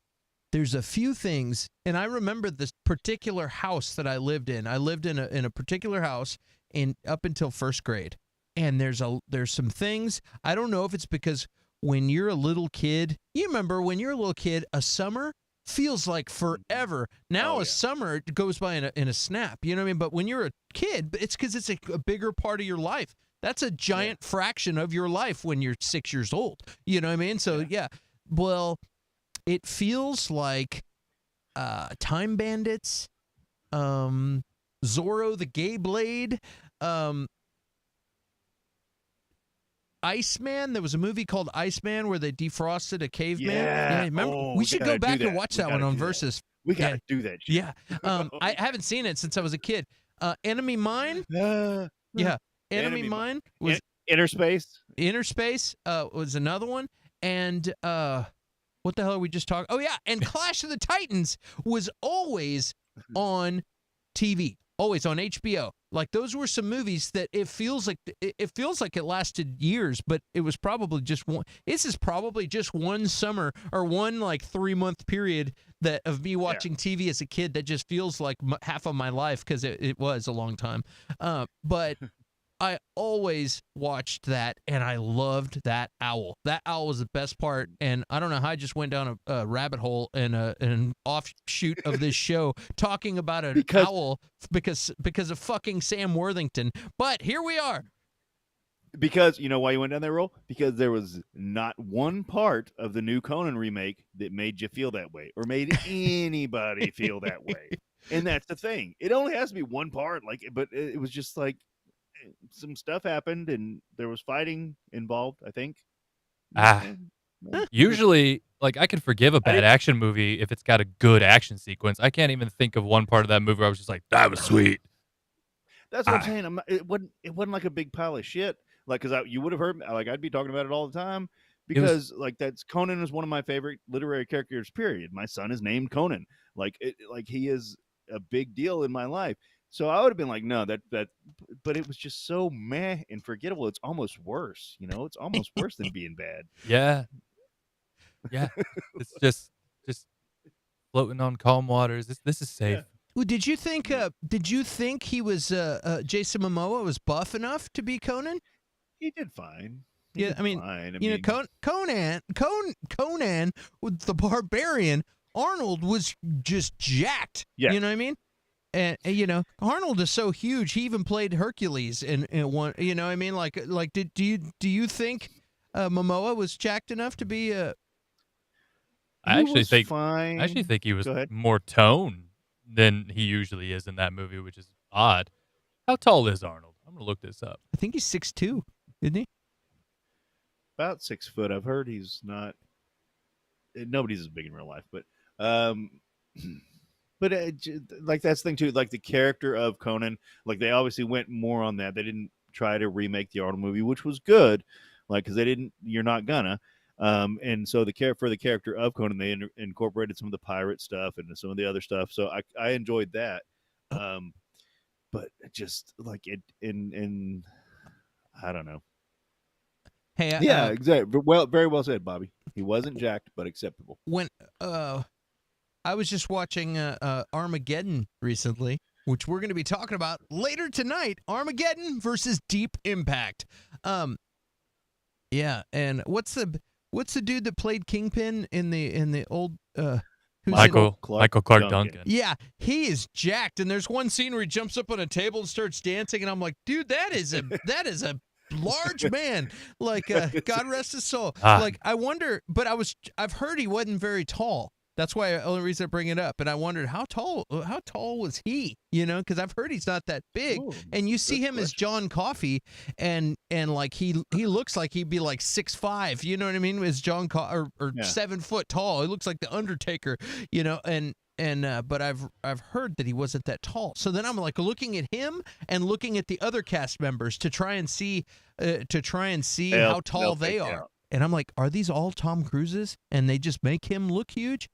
there's a few things, and I remember this particular house that I lived in. I lived in a particular house up until first grade. And there's some things, I don't know if it's because when you're a little kid, you remember when you're a little kid, a summer feels like forever. Now a summer goes by in a snap, you know what I mean? But when you're a kid, it's because it's a bigger part of your life. That's a giant fraction of your life when you're 6 years old. You know what I mean? So, well, it feels like Time Bandits, Zorro the Gay Blade, Iceman. There was a movie called Iceman where they defrosted a caveman. Yeah. Remember? We should go back and watch that one on Versus. We got to do that shit. Yeah. I haven't seen it since I was a kid. Enemy Mine. Enemy Mine was Inner Space. Inner Space was another one. And what the hell are we just talking? Oh, yeah. And Clash of the Titans was always on TV. Always on HBO. Like those were some movies that it feels like it lasted years, but it was probably just one. This is probably just one summer or one like 3-month period of me watching TV as a kid that just feels like half of my life because it was a long time. But I always watched that, and I loved that owl. That owl was the best part, and I don't know how I just went down a rabbit hole and an offshoot of this show talking about an owl because of fucking Sam Worthington. But here we are. Because you know why you went down that road? Because there was not one part of the new Conan remake that made you feel that way or made anybody feel that way. And that's the thing. It only has to be one part, but it was just like some stuff happened and there was fighting involved, I think. Usually, like, I can forgive a bad action movie if it's got a good action sequence. I can't even think of one part of that movie where I was just like, that was sweet. That's what I'm saying. It wasn't like a big pile of shit. Like, because you would have heard, like, I'd be talking about it all the time because, Conan is one of my favorite literary characters, period. My son is named Conan. Like he is a big deal in my life. So I would have been like, no, but it was just so meh and forgettable. It's almost worse, it's almost worse than being bad. Yeah. It's just floating on calm waters. This is safe. Yeah. Well, did you think he was Jason Momoa was buff enough to be Conan? He did fine. Conan with the Barbarian, Arnold was just jacked. Yeah. You know what I mean? And Arnold is so huge. He even played Hercules in one. You know what I mean? Do you think Momoa was jacked enough to be a? I actually think he was more toned than he usually is in that movie, which is odd. How tall is Arnold? I'm gonna look this up. I think he's 6'2", isn't he? About 6 foot. I've heard he's not. Nobody's as big in real life, but But that's the thing too. Like the character of Conan, like they obviously went more on that. They didn't try to remake the Arnold movie, which was good. Like because they didn't. You're not gonna. And so for the character of Conan, they incorporated some of the pirate stuff and some of the other stuff. So I enjoyed that. But just like it in I don't know. Hey, exactly. Well, very well said, Bobby. He wasn't jacked, but acceptable. When I was just watching Armageddon recently, which we're going to be talking about later tonight. Armageddon versus Deep Impact. Yeah, and what's the dude that played Kingpin in the old Michael Clark Duncan. Yeah, he is jacked, and there's one scene where he jumps up on a table and starts dancing, and I'm like, dude, that is a large man. Like, God rest his soul. Like, I wonder, but I've heard he wasn't very tall. That's why the only reason I bring it up. And I wondered how tall was he? Because I've heard he's not that big. Ooh, and you see him as John Coffey, and like he looks like he'd be like 6'5", you know what I mean? As John or 7 foot tall. He looks like the Undertaker, but I've heard that he wasn't that tall. So then I'm like looking at him and looking at the other cast members to try and see how tall they are. And I'm like, are these all Tom Cruises? And they just make him look huge?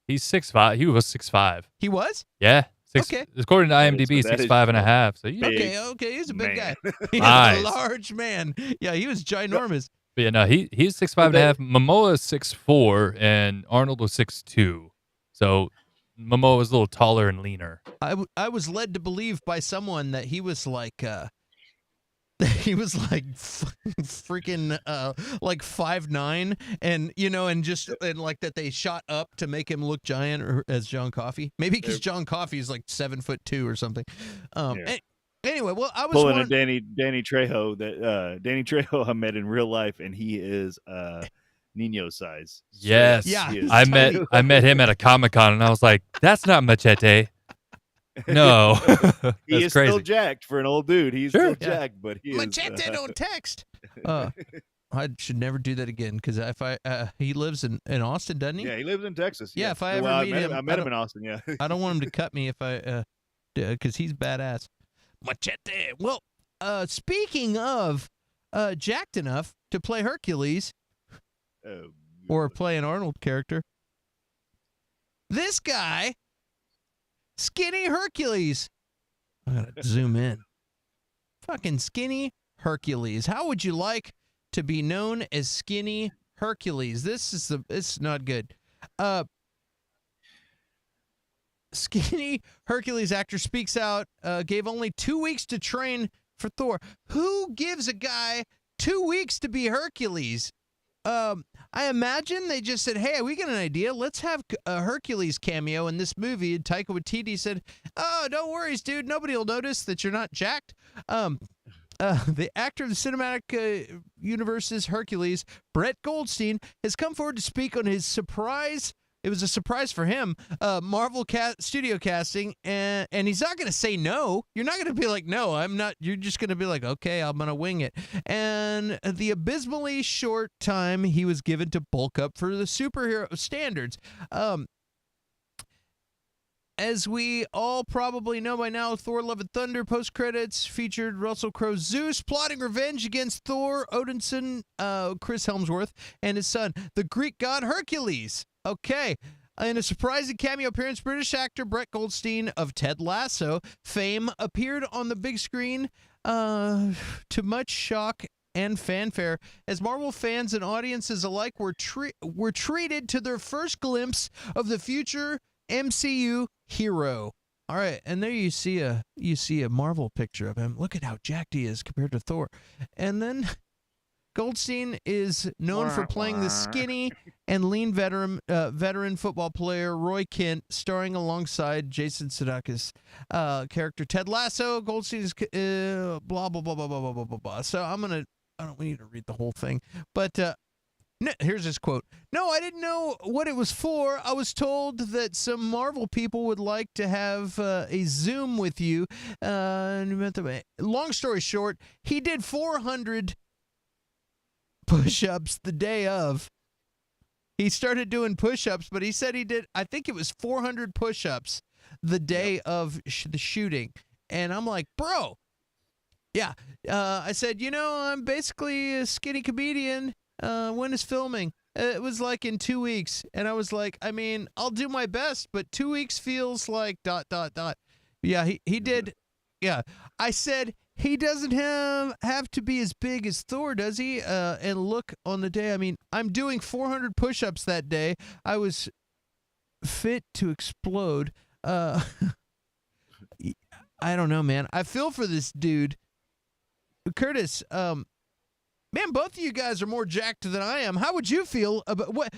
He's 6'5". He was 6'5". He was? Yeah. Okay. According to IMDb, 6'5.5". So okay, he's a big guy. He's a large man. Yeah, he was ginormous. But yeah, no, he's 6'5.5". Momoa is 6'4", and Arnold was 6'2". So Momoa was a little taller and leaner. I was led to believe by someone that he was like he was like freaking like 5'9", and and like that they shot up to make him look giant or as John Coffey. Maybe because John Coffey is like 7'2" or something. Anyway, well, I was pulling a Danny Trejo that Danny Trejo I met in real life, and he is Nino size. Yes, yeah. I met him at a Comic-Con, and I was like, "That's not Machete." No, he is crazy. still jacked for an old dude. He's still jacked, but he Machete is. don't text. I should never do that again because if he lives in Austin, doesn't he? Yeah, he lives in Texas. Yeah, if I ever meet him, I met him in Austin. Yeah, I don't want him to cut me if I because he's badass. Machete. Well, speaking of jacked enough to play Hercules or play an Arnold character, this guy, Skinny Hercules. I gotta zoom in. Fucking Skinny Hercules. How would you like to be known as Skinny Hercules? It's not good. Skinny Hercules actor speaks out, gave only 2 weeks to train for Thor. Who gives a guy 2 weeks to be Hercules? I imagine they just said, hey, we got an idea. Let's have a Hercules cameo in this movie. And Taika Waititi said, oh, don't worry, dude. Nobody will notice that you're not jacked. The actor of the cinematic universe's Hercules, Brett Goldstein, has come forward to speak on his surprise. It was a surprise for him, Marvel studio casting, and he's not going to say no. You're not going to be like, no, I'm not. You're just going to be like, okay, I'm going to wing it. And the abysmally short time he was given to bulk up for the superhero standards. As we all probably know by now, Thor Love and Thunder post-credits featured Russell Crowe's Zeus plotting revenge against Thor, Odinson, Chris Hemsworth, and his son, the Greek god Hercules. Okay. In a surprising cameo appearance, British actor Brett Goldstein of Ted Lasso fame appeared on the big screen to much shock and fanfare as Marvel fans and audiences alike were treated to their first glimpse of the future MCU hero. All right, and there you see a Marvel picture of him. Look at how jacked he is compared to Thor. And then Goldstein is known for playing the skinny and lean veteran football player Roy Kent, starring alongside Jason Sudeikis' character Ted Lasso. Goldstein is blah blah blah blah blah blah blah blah. So we need to read the whole thing, but here's his quote. No, I didn't know what it was for. I was told that some Marvel people would like to have a Zoom with you. Long story short, he did 400 push-ups the day of. He started doing push-ups, but he said he did, I think it was 400 push-ups the day of the shooting. And I'm like, bro, yeah. I said, I'm basically a skinny comedian. When is filming? It was like in 2 weeks. And I was like, I mean, I'll do my best, but 2 weeks feels like ... Yeah, he did. Yeah. I said, he doesn't have to be as big as Thor, does he? And look on the day. I mean, I'm doing 400 push-ups that day. I was fit to explode. I don't know, man. I feel for this dude. Curtis, man, both of you guys are more jacked than I am. How would you feel about what?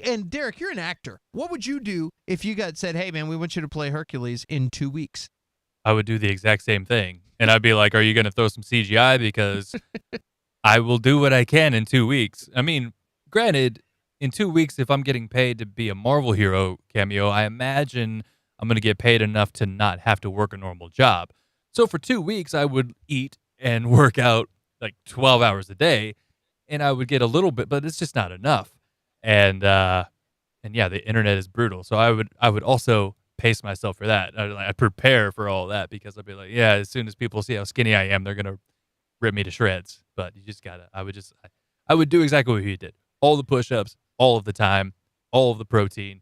And Derek, you're an actor. What would you do if you got said, hey, man, we want you to play Hercules in 2 weeks? I would do the exact same thing. And I'd be like, are you going to throw some CGI? Because I will do what I can in 2 weeks. I mean, granted, in 2 weeks, if I'm getting paid to be a Marvel hero cameo, I imagine I'm going to get paid enough to not have to work a normal job. So for 2 weeks, I would eat and work out like 12 hours a day, and I would get a little bit, but it's just not enough. And yeah, the internet is brutal. So I would also pace myself for that. I prepare for all that because I'd be like, yeah, as soon as people see how skinny I am, they're going to rip me to shreds. But you just gotta, I would do exactly what he did. All the push-ups, all of the time, all of the protein.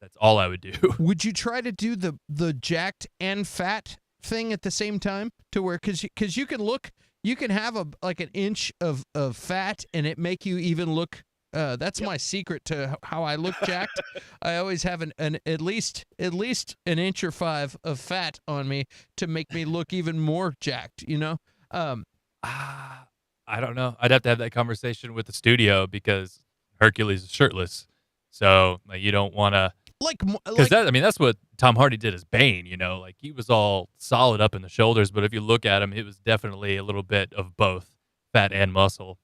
That's all I would do. Would you try to do the jacked and fat thing at the same time to where, cause you can look You can have like an inch of fat and it make you even look. That's my secret to how I look jacked. I always have an at least an inch or 5 of fat on me to make me look even more jacked. I don't know. I'd have to have that conversation with the studio because Hercules is shirtless, so you don't want to. Because that's what Tom Hardy did as Bane. Like he was all solid up in the shoulders, but if you look at him, it was definitely a little bit of both fat and muscle.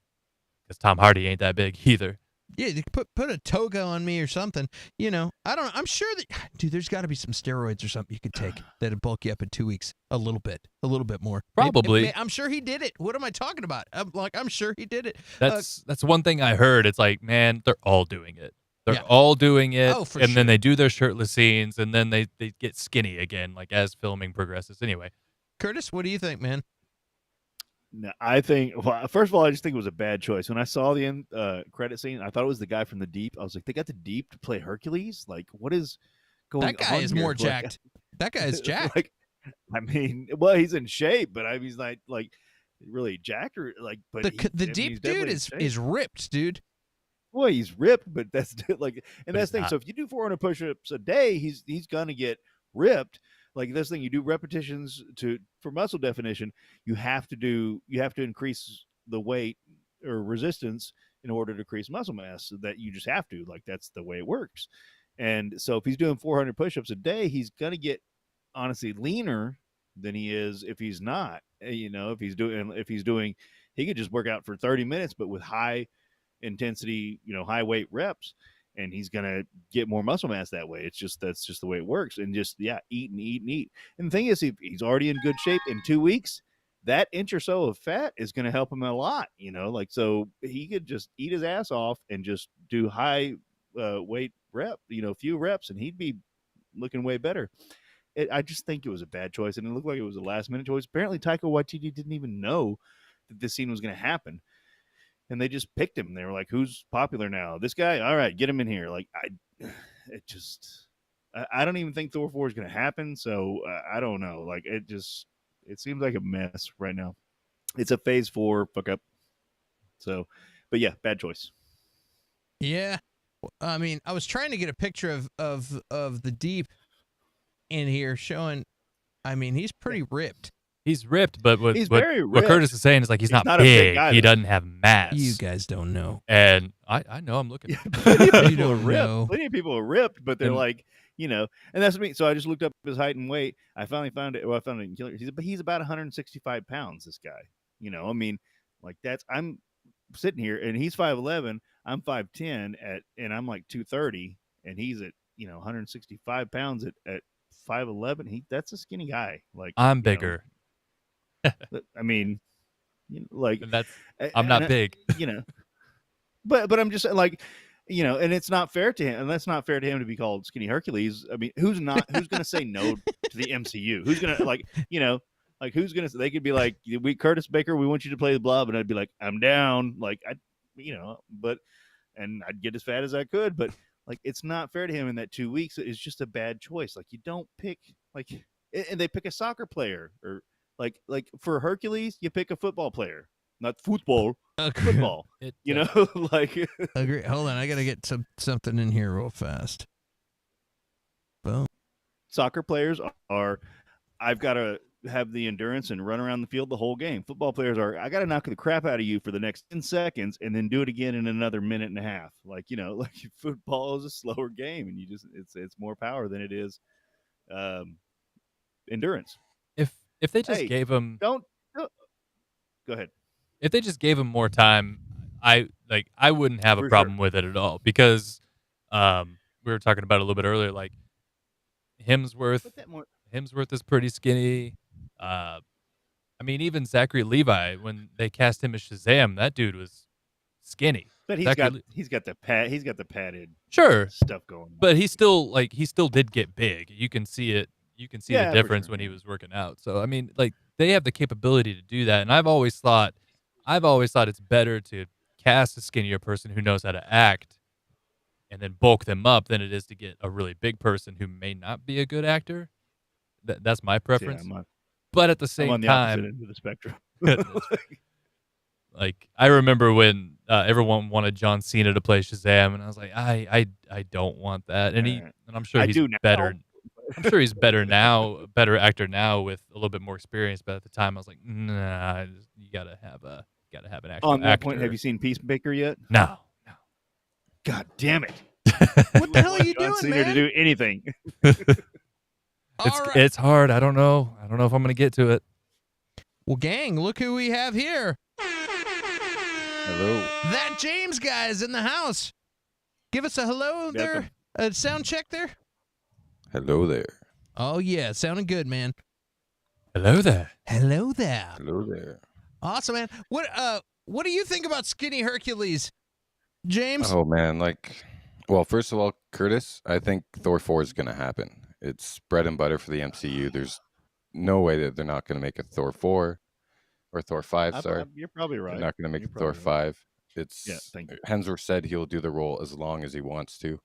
Because Tom Hardy ain't that big either. Yeah, you put a toga on me or something. I don't know. I'm sure that, dude, there's got to be some steroids or something you could take that'd bulk you up in 2 weeks a little bit more. Probably. I'm sure he did it. What am I talking about? I'm sure he did it. That's one thing I heard. It's like, man, they're all doing it. They're all doing it, then they do their shirtless scenes, and then they get skinny again, like as filming progresses. Anyway, Curtis, what do you think, man? No, I think. Well, first of all, I just think it was a bad choice. When I saw the end credit scene, I thought it was the guy from The Deep. I was like, they got The Deep to play Hercules. Like, what is going on? That guy is more jacked. That guy is jacked. Well, he's in shape, but he's not like really jacked or like. But the Deep dude is ripped, dude. Well, he's ripped, but that's like, and that's the thing. Not. So if you do 400 push-ups a day, he's gonna get ripped. Like this thing, you do repetitions for muscle definition. You have to increase the weight or resistance in order to increase muscle mass. So that you just have to. Like that's the way it works. And so if he's doing 400 push-ups a day, he's gonna get honestly leaner than he is if he's not. If he's doing, he could just work out for 30 minutes, but with high intensity, high weight reps, and he's gonna get more muscle mass that way. That's just the way it works. And just eat and eat and eat. And the thing is, if he's already in good shape in 2 weeks, that inch or so of fat is gonna help him a lot. So he could just eat his ass off and just do high weight few reps, and he'd be looking way better. I just think it was a bad choice, and it looked like it was a last minute choice. Apparently, Taika Waititi didn't even know that this scene was going to happen. And they just picked him. They were like, "Who's popular now? This guy? All right, get him in here." Like, I don't even think Thor 4 is going to happen. So I don't know. Like, it seems like a mess right now. It's a Phase 4 fuck up. So, but yeah, bad choice. Yeah, I mean, I was trying to get a picture of the Deep in here showing. I mean, he's pretty ripped. He's ripped, but what very ripped. Curtis is saying is like he's not not a big big. guy, He though. doesn't have mass. You guys don't know. And I know. I'm looking. Plenty of You people are don't ripped. know. Plenty of people are ripped, but they're And- like, and that's me. So I just looked up his height and weight. I finally found it. Well, I found it in Killer. He's about 165 pounds. This guy, I mean, like I'm sitting here and he's 5'11". I'm 5'10", and I'm like 230, and he's at 165 pounds at 5'11". That's a skinny guy. Like I'm bigger. I mean, like And I'm not big. but I'm just like, and it's not fair to him, and that's not fair to him to be called Skinny Hercules. I mean, who's going to say no to the MCU? Who's going to like who's going to? They could be like, "We Curtis Baker, we want you to play the Blob," and I'd be like, "I'm down." Like and I'd get as fat as I could, but like it's not fair to him in that 2 weeks. It's just a bad choice. Like you don't pick and they pick a soccer player or. Like for Hercules, you pick a football player, not football, football. Like. Agree. Hold on, I gotta get something in here real fast. Boom. Soccer players are, I've got to have the endurance and run around the field the whole game. Football players are, I got to knock the crap out of you for the next 10 seconds and then do it again in another minute and a half. Like like football is a slower game, and it's more power than it is endurance. If they just gave him go ahead. If they just gave him more time, I wouldn't have a For problem sure. with it at all because we were talking about it a little bit earlier. Like Hemsworth is pretty skinny. I mean, even Zachary Levi, when they cast him as Shazam, that dude was skinny. But he's got the padded Sure stuff going on. But he still did get big. You can see it. You can see Yeah, the for difference sure. when he was working out. So I mean, like they have the capability to do that. And I've always thought it's better to cast a skinnier person who knows how to act and then bulk them up than it is to get a really big person who may not be a good actor. That's my preference. Yeah, but at the I'm same on the opposite time, end of the spectrum. Like, I remember when everyone wanted John Cena to play Shazam, and I was like, I don't want that. And I'm sure I he's do now. better. I'm sure he's better now, better actor now with a little bit more experience. But at the time, I was like, nah, you gotta have an actual On that actor. point, have you seen Peacemaker yet? No. God damn it! What the hell are you John doing, Cena man? to do anything? It's hard. I don't know if I'm gonna get to it. Well, gang, look who we have here. Hello. That James guy is in the house. Give us a hello there. A sound check there. Hello there. Oh, yeah. Sounding good, man. Hello there. Hello there. Hello there. Awesome, man. What do you think about Skinny Hercules, James? Oh, man. Well, first of all, Curtis, I think Thor 4 is going to happen. It's bread and butter for the MCU. There's no way that they're not going to make a Thor 4 or Thor 5, sorry. You're probably right. They're not going to make You're a Thor probably 5. It's thank you. Hemsworth said he'll do the role as long as he wants to,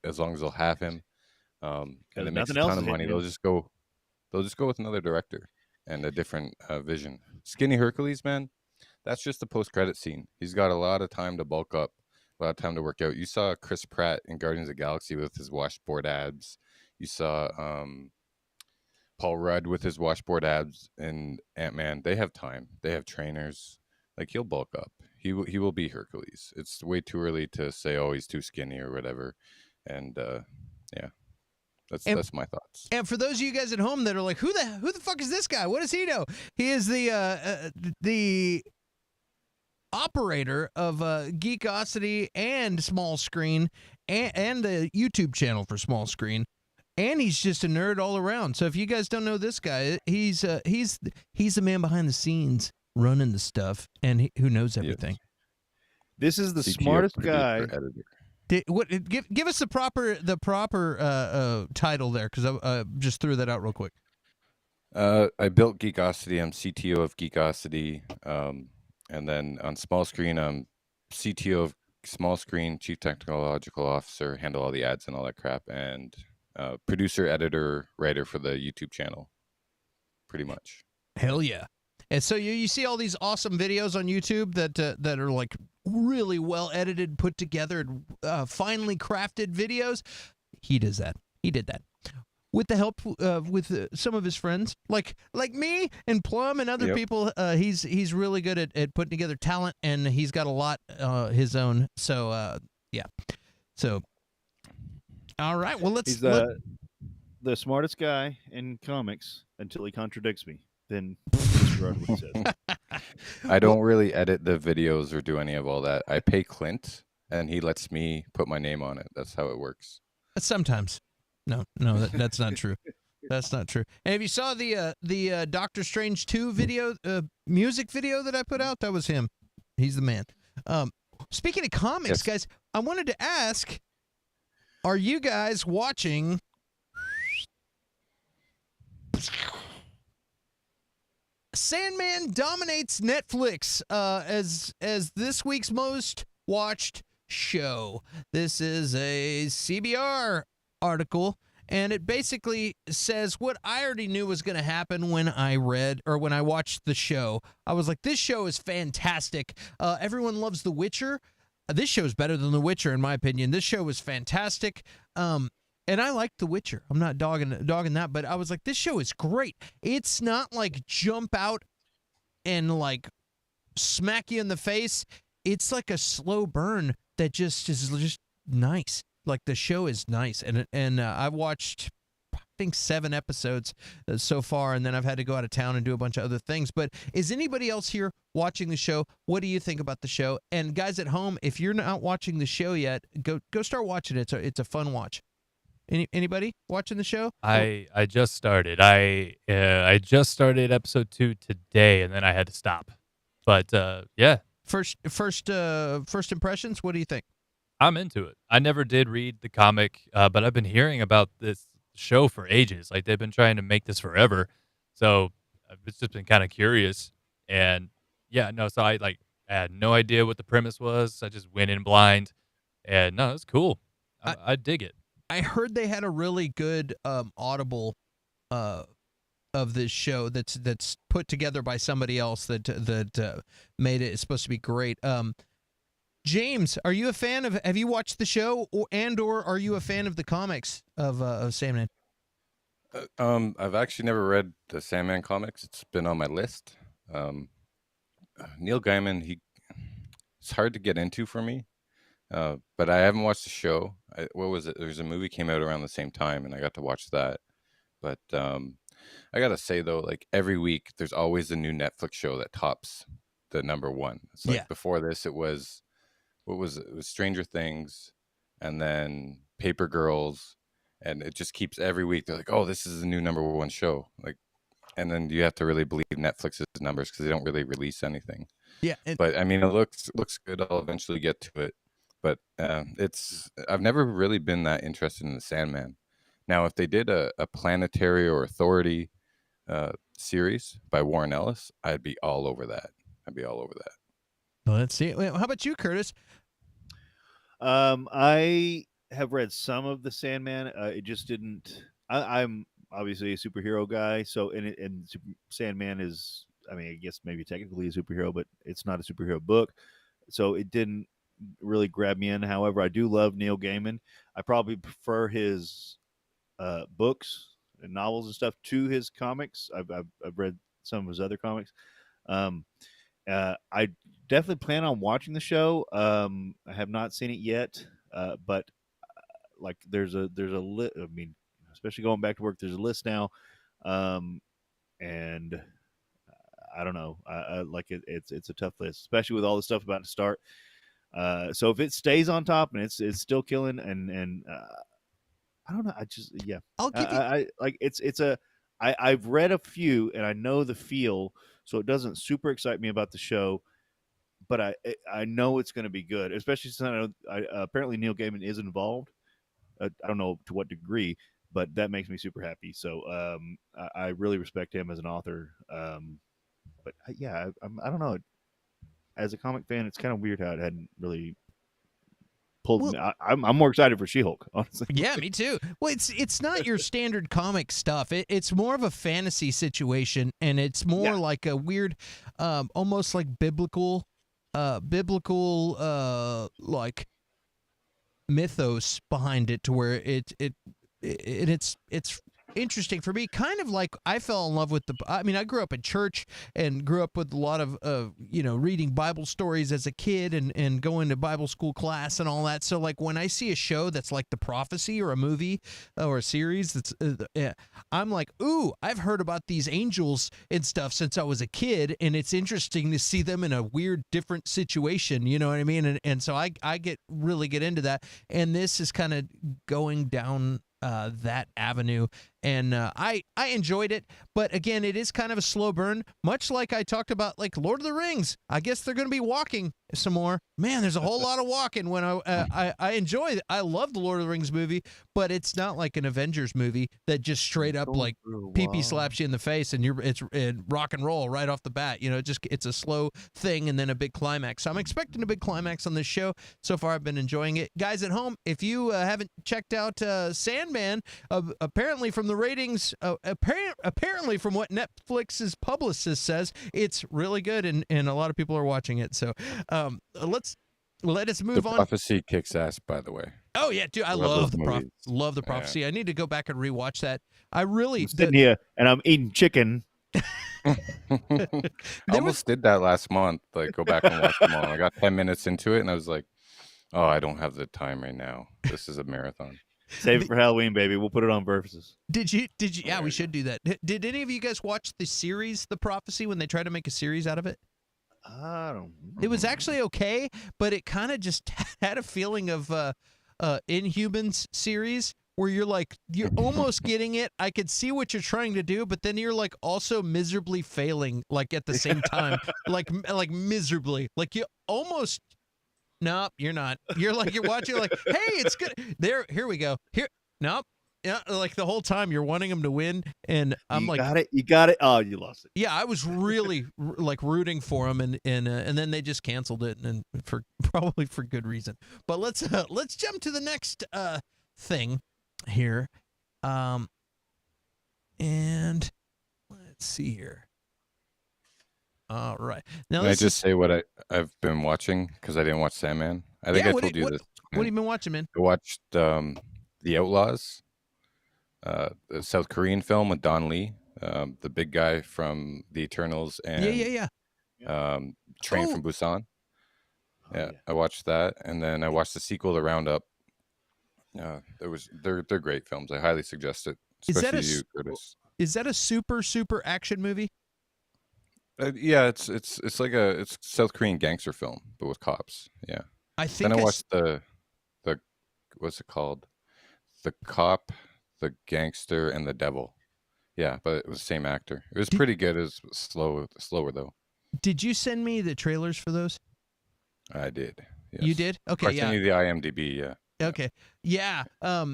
as long as they'll have him. And it makes a ton of money. They'll just go with another director and a different vision. Skinny Hercules, man, that's just a post-credit scene. He's got a lot of time to bulk up, a lot of time to work out. You saw Chris Pratt in Guardians of the Galaxy with his washboard abs. You saw Paul Rudd with his washboard abs in Ant-Man. They have time. They have trainers. He'll bulk up. He will be Hercules. It's way too early to say, oh, he's too skinny or whatever. And yeah, that's my thoughts. And for those of you guys at home that are like, who the fuck is this guy? What does he know? He is the operator of Geekosity and Small Screen and the YouTube channel for Small Screen. And he's just a nerd all around. So if you guys don't know this guy, he's the man behind the scenes running the stuff and who knows everything. Yes. This is the CTO, smartest producer, guy. editor. Give us the proper title there, because I just threw that out real quick. I built Geekosity. I'm CTO of Geekosity. And then on Small Screen, I'm CTO of Small Screen, Chief Technological Officer, handle all the ads and all that crap, and producer, editor, writer for the YouTube channel, pretty much. Hell yeah. And so you see all these awesome videos on YouTube that are like really well edited, put together, finely crafted videos. He does that. He did that with the help with some of his friends, like me and Plum and other people. He's really good at putting together talent, and he's got a lot his own. So yeah. So all right. Well, He's the smartest guy in comics until he contradicts me. Then disregard what he says. I don't really edit the videos or do any of all that. I pay Clint, and he lets me put my name on it. That's how it works. Sometimes. No, that's not true. That's not true. And if you saw the Doctor Strange 2 video, music video that I put out, that was him. He's the man. Speaking of comics, guys, I wanted to ask, are you guys watching Sandman dominates Netflix as this week's most watched show? This is a CBR article, and it basically says what I already knew was going to happen when I watched the show. I was like, this show is fantastic. Everyone loves The Witcher. This show is better than The Witcher, in my opinion. This show is fantastic. And I like The Witcher. I'm not dogging that, but I was like, this show is great. It's not like jump out and like smack you in the face. It's like a slow burn that just is just nice. Like, the show is nice. And I've watched, I think, 7 episodes so far, and then I've had to go out of town and do a bunch of other things. But is anybody else here watching the show? What do you think about the show? And guys at home, if you're not watching the show yet, go start watching it. It's a fun watch. Anybody watching the show? I just started. I just started episode 2 today, and then I had to stop. But yeah. First impressions. What do you think? I'm into it. I never did read the comic, but I've been hearing about this show for ages. Like, they've been trying to make this forever. So I've just been kind of curious. And yeah, no. So I had no idea what the premise was. I just went in blind, and no, it's cool. I dig it. I heard they had a really good Audible of this show that's put together by somebody else that made it. It's supposed to be great. James, are you a fan of? Have you watched the show, or are you a fan of the comics of Sandman? I've actually never read the Sandman comics. It's been on my list. Neil Gaiman, it's hard to get into for me. But I haven't watched the show. What was it? There's a movie came out around the same time, and I got to watch that. But I gotta say though, like every week, there's always a new Netflix show that tops the number one. It's like before this, it was what was it? It was Stranger Things, and then Paper Girls, and it just keeps every week. They're like, oh, this is the new number one show. Like, and then you have to really believe Netflix's numbers because they don't really release anything. Yeah, but I mean, it looks good. I'll eventually get to it. But I've never really been that interested in the Sandman. Now, if they did a Planetary or Authority series by Warren Ellis, I'd be all over that. Well, let's see. How about you, Curtis? I have read some of the Sandman. It just didn't. I'm obviously a superhero guy, so and Sandman is. I mean, I guess maybe technically a superhero, but it's not a superhero book, so it didn't really grab me in. However, I do love Neil Gaiman. I probably prefer his books and novels and stuff to his comics. I've read some of his other comics. I definitely plan on watching the show. I have not seen it yet, but like there's a list. I mean, especially going back to work, there's a list now, and I don't know. I like it. It's a tough list, especially with all the stuff about to start. So if it stays on top and it's still killing, and I don't know. I'll give you. I like it's a. I've read a few and I know the feel, so it doesn't super excite me about the show, but I know it's going to be good, especially since I know apparently Neil Gaiman is involved. I don't know to what degree, but that makes me super happy. So I really respect him as an author. But I don't know. As a comic fan, it's kind of weird how it hadn't really pulled me. I'm more excited for She-Hulk, honestly. Yeah, me too. Well, it's not your standard comic stuff. It's more of a fantasy situation, and it's more like a weird, almost like biblical, like mythos behind it, to where it's interesting for me. Kind of like I fell in love with I mean, I grew up in church and grew up with a lot of reading Bible stories as a kid and going to Bible school class and all that. So like when I see a show that's like The Prophecy or a movie or a series that's I'm like, ooh, I've heard about these angels and stuff since I was a kid, and it's interesting to see them in a weird different situation, you know what I mean? And so I really get into that, and this is kind of going down that avenue, and I enjoyed it, but again, it is kind of a slow burn, much like I talked about like Lord of the Rings. I guess they're going to be walking some more. Man, there's a whole lot of walking. When I enjoy it. I love the Lord of the Rings movie, but it's not like an Avengers movie that just straight up like pee-pee slaps you in the face and it's rock and roll right off the bat. It's a slow thing and then a big climax. So I'm expecting a big climax on this show. So far, I've been enjoying it. Guys at home, if you haven't checked out Sandman, apparently from the ratings, apparently from what Netflix's publicist says, it's really good, and a lot of people are watching it. So let us move on. The Prophecy kicks ass, by the way. Oh yeah, dude, I love the Prophecy. I need to go back and rewatch that. I'm sitting here and I'm eating chicken. I almost did that last month. Like, go back and watch them all. I got 10 minutes into it, and I was like, "Oh, I don't have the time right now. This is a marathon." Save it for Halloween, baby. We'll put it on Versus. Did you? Yeah, we should do that. Did any of you guys watch the series, The Prophecy, when they tried to make a series out of it? I don't know. It was actually okay, but it kind of just had a feeling of Inhumans series, where you're almost getting it. I could see what you're trying to do, but then you're like also miserably failing, like at the same time, like miserably, like you almost. Nope, you're not. You're watching like, hey, it's good. Here we go. Here, nope. Yeah, like the whole time you're wanting them to win, and I'm you got it. Oh, you lost it. Yeah, I was really like rooting for them, and then they just canceled it, and probably for good reason. But let's jump to the next thing here, and Let's see here. All right. Now, Can I just say what I've been watching? Because I didn't watch Sandman. I think I told you this. What have you been watching, man? I watched The Outlaws, the South Korean film with Don Lee, the big guy from The Eternals, and Train from Busan. Yeah, I watched that, and then I watched the sequel to Roundup. They're great films. I highly suggest it, especially you, Curtis. Is that a super action movie? Yeah, it's like it's South Korean gangster film, but with cops. Yeah, I think. Then I watched the what's it called? The Cop, the Gangster, and the Devil. Yeah, but it was the same actor. It was pretty good. It was slower though. Did you send me the trailers for those? I did. Yes. You did? Okay, I sent you the IMDb. Yeah. Okay. Yeah. I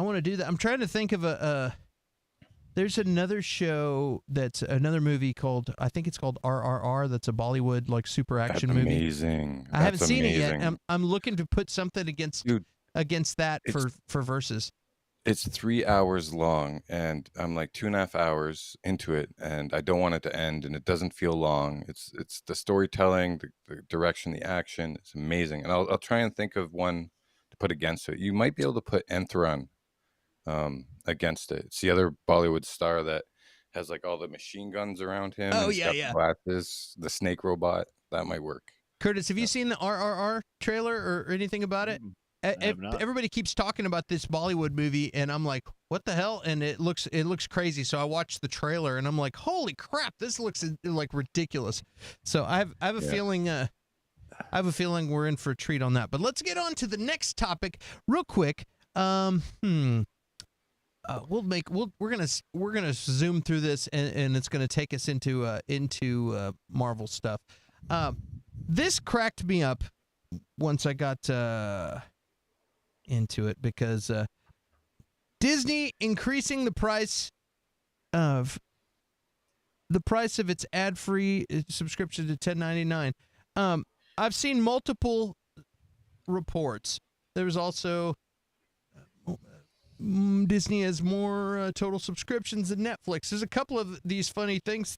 want to do that. I'm trying to think of there's another show that's another movie called, I think it's called RRR. That's a Bollywood like super action movie. Amazing. I haven't seen it yet. I'm looking to put something against that for versus. It's 3 hours long, and I'm like 2.5 hours into it, and I don't want it to end, and it doesn't feel long. It's the storytelling, the direction, the action. It's amazing, and I'll try and think of one to put against it. You might be able to put Enthron against it. It's the other Bollywood star that has like all the machine guns around him. Oh, and yeah. The glasses, the snake robot. That might work. Curtis, have you seen the RRR trailer or anything about it? Everybody keeps talking about this Bollywood movie, and I'm like, what the hell? And it looks crazy. So I watched the trailer, and I'm like, holy crap, this looks like ridiculous. So I have a feeling. I have a feeling we're in for a treat on that. But let's get on to the next topic real quick. We're gonna zoom through this, and it's gonna take us into Marvel stuff. This cracked me up once I got into it, because Disney increasing the price of its ad-free subscription to $10.99. I've seen multiple reports. There was also Disney has more total subscriptions than Netflix. There's a couple of these funny things.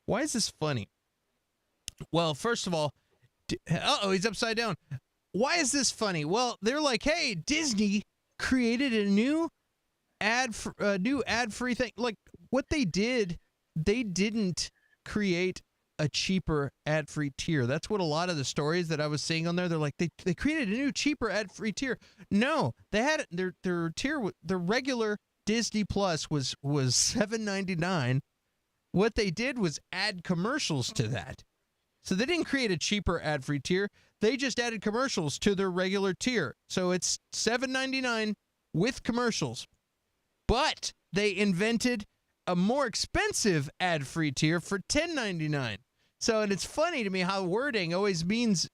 Why is this funny? Well, first of all, he's upside down. Why is this funny? Well, they're like, hey, Disney created a new ad-free thing. Like, what they did, they didn't create a cheaper ad-free tier. That's what a lot of the stories that I was seeing on there, they're like, they created a new cheaper ad-free tier. No, they had their tier, the regular Disney Plus was $7.99. What they did was add commercials to that. So they didn't create a cheaper ad-free tier. They just added commercials to their regular tier. So it's $7.99 with commercials. But they invented a more expensive ad-free tier for $10.99. So, and it's funny to me how wording always means,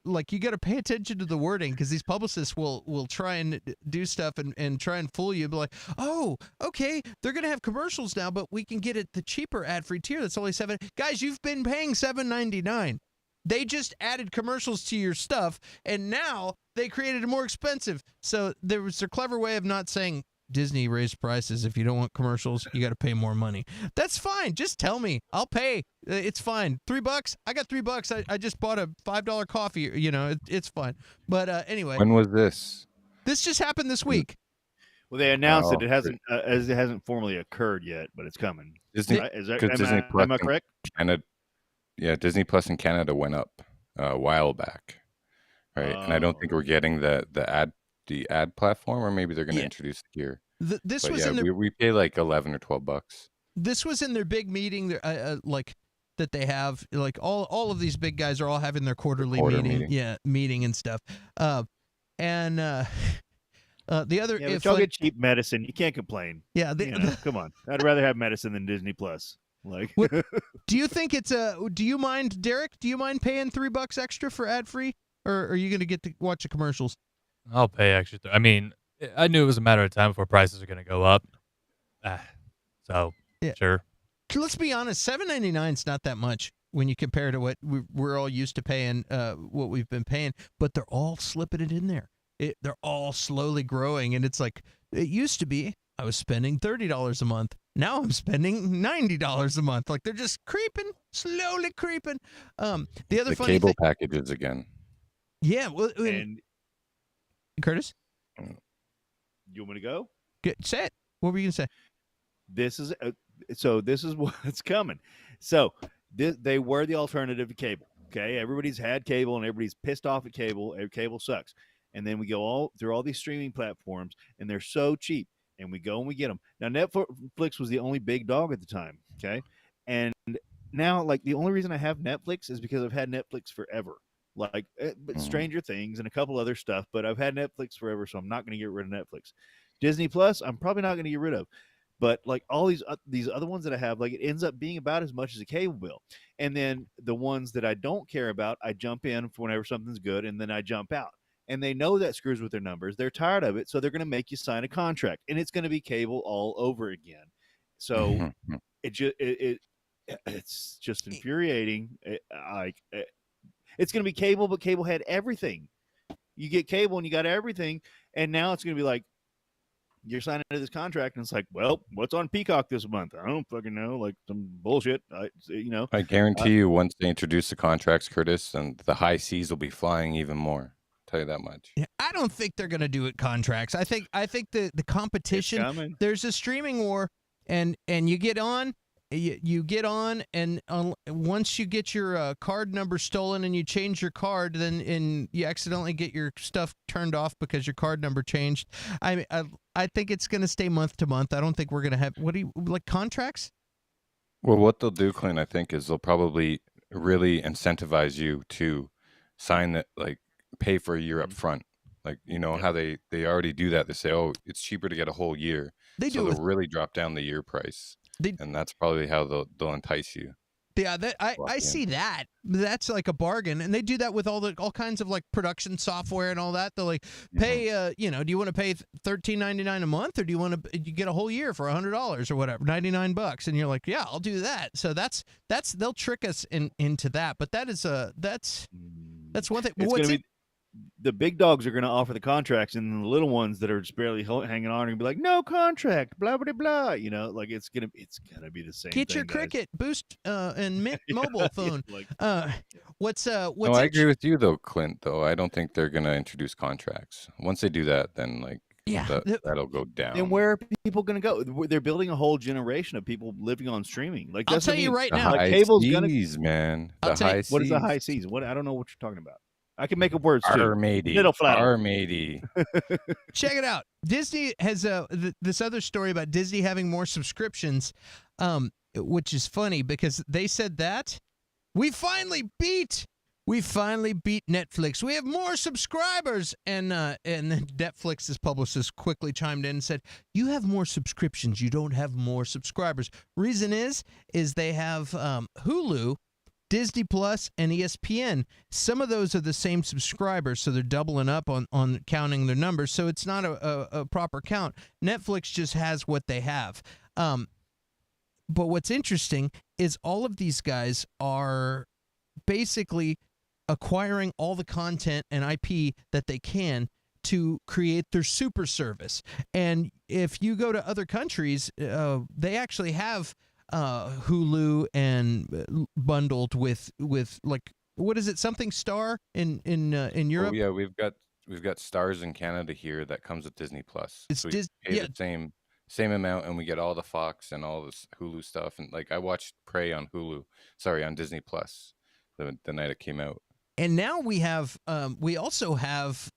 like, you got to pay attention to the wording, because these publicists will try and do stuff and try and fool you. Be like, oh, okay, they're going to have commercials now, but we can get it the cheaper ad-free tier that's only $7. Guys, you've been paying $7.99. They just added commercials to your stuff, and now they created a more expensive. So there was a clever way of not saying, Disney raised prices. If you don't want commercials, you got to pay more money. That's fine. Just tell me. I'll pay. It's fine. $3. I got $3. I just bought a $5 coffee. You know, it's fine. But anyway. When was this? This just happened this week. Well, they announced it. It hasn't formally occurred yet, but it's coming. Disney, am I correct? Disney Plus in Canada went up a while back, right? And I don't think we're getting the ad platform, or maybe they're going to introduce it here. We pay like $11 or $12. This was in their big meeting, like that they have. Like all of these big guys are all having their quarterly meeting. Meeting and stuff. The other, if y'all get cheap medicine, you can't complain. Yeah, come on. I'd rather have medicine than Disney Plus. Like, do you think it's do you mind, Derek? Do you mind paying $3 extra for ad free, or are you going to get to watch the commercials? I'll pay extra. I mean, I knew it was a matter of time before prices are going to go up. So, sure. Let's be honest, $7.99 is not that much when you compare to what we're all used to paying, what we've been paying. But they're all slipping it in there. They're all slowly growing, and it's like, it used to be I was spending $30 a month. Now I'm spending $90 a month. Like they're just creeping, slowly creeping. The other funny cable thing, packages again. Yeah, well, And Curtis, you want me to go? Say it. What were you gonna say? This is this is what's coming. So they were the alternative to cable. Okay, everybody's had cable and everybody's pissed off at cable. Cable sucks. And then we go all through all these streaming platforms, and they're so cheap. And we go and we get them. Now Netflix was the only big dog at the time. Okay, and now like the only reason I have Netflix is because I've had Netflix forever. Like but Stranger Things and a couple other stuff, but I've had Netflix forever, so I'm not going to get rid of Netflix. Disney Plus, I'm probably not going to get rid of. But like all these other ones that I have, like it ends up being about as much as a cable bill. And then the ones that I don't care about, I jump in for whenever something's good, and then I jump out. And they know that screws with their numbers. They're tired of it, so they're going to make you sign a contract, and it's going to be cable all over again. So it's just infuriating. It's going to be cable, but cable had everything. You get cable and you got everything, and now it's going to be like you're signing into this contract, and it's like, well, what's on Peacock this month? I don't fucking know, like some bullshit. I guarantee you, once they introduce the contracts, Curtis, and the high seas will be flying even more. Tell you that much. Yeah, I don't think they're going to do it contracts. I think the competition. There's a streaming war, and you get on. You get on, and once you get your card number stolen and you change your card, then you accidentally get your stuff turned off because your card number changed. I think it's going to stay month to month. I don't think we're going to have contracts. Well, what they'll do, Clint, I think, is they'll probably really incentivize you to sign that, like pay for a year up front. Like, how they already do that. They say, oh, it's cheaper to get a whole year. They'll really drop down the year price. And that's probably how they'll entice you. Yeah, I see that. That's like a bargain, and they do that with all kinds of like production software and all that. They'll like pay, do you want to pay $13.99 a month, or do you want to you get a whole year for $100 or whatever, $99, and you're like, yeah, I'll do that. So that's they'll trick us into that. But that's one thing. The big dogs are going to offer the contracts, and the little ones that are just barely hanging on are going to be like, no contract, blah blah blah. Like it's gonna be the same. Get thing, your guys. Cricket Boost and Mint mobile phone. What's No, I agree with you though, Clint. Though I don't think they're going to introduce contracts. Once they do that, then that'll go down. And where are people going to go? They're building a whole generation of people living on streaming. Like I'll tell you right now, the cable's high seas, man. What is the high seas? I don't know what you're talking about. I can make up words too. Armady. Check it out. Disney has this other story about Disney having more subscriptions, which is funny because they said that we finally beat Netflix. We have more subscribers, and then Netflix's publicist quickly chimed in and said, "You have more subscriptions. You don't have more subscribers." Reason is they have Hulu, Disney Plus, and ESPN. Some of those are the same subscribers, so they're doubling up on counting their numbers, so it's not a proper count. Netflix just has what they have. But what's interesting is all of these guys are basically acquiring all the content and IP that they can to create their super service. And if you go to other countries, they actually have Hulu and bundled with like, what is it, something Star in Europe? Oh, yeah, we've got Stars in Canada here that comes with Disney Plus. So we pay the same amount, and we get all the Fox and all this Hulu stuff. And like I watched Prey on Disney Plus the night it came out. And now we also have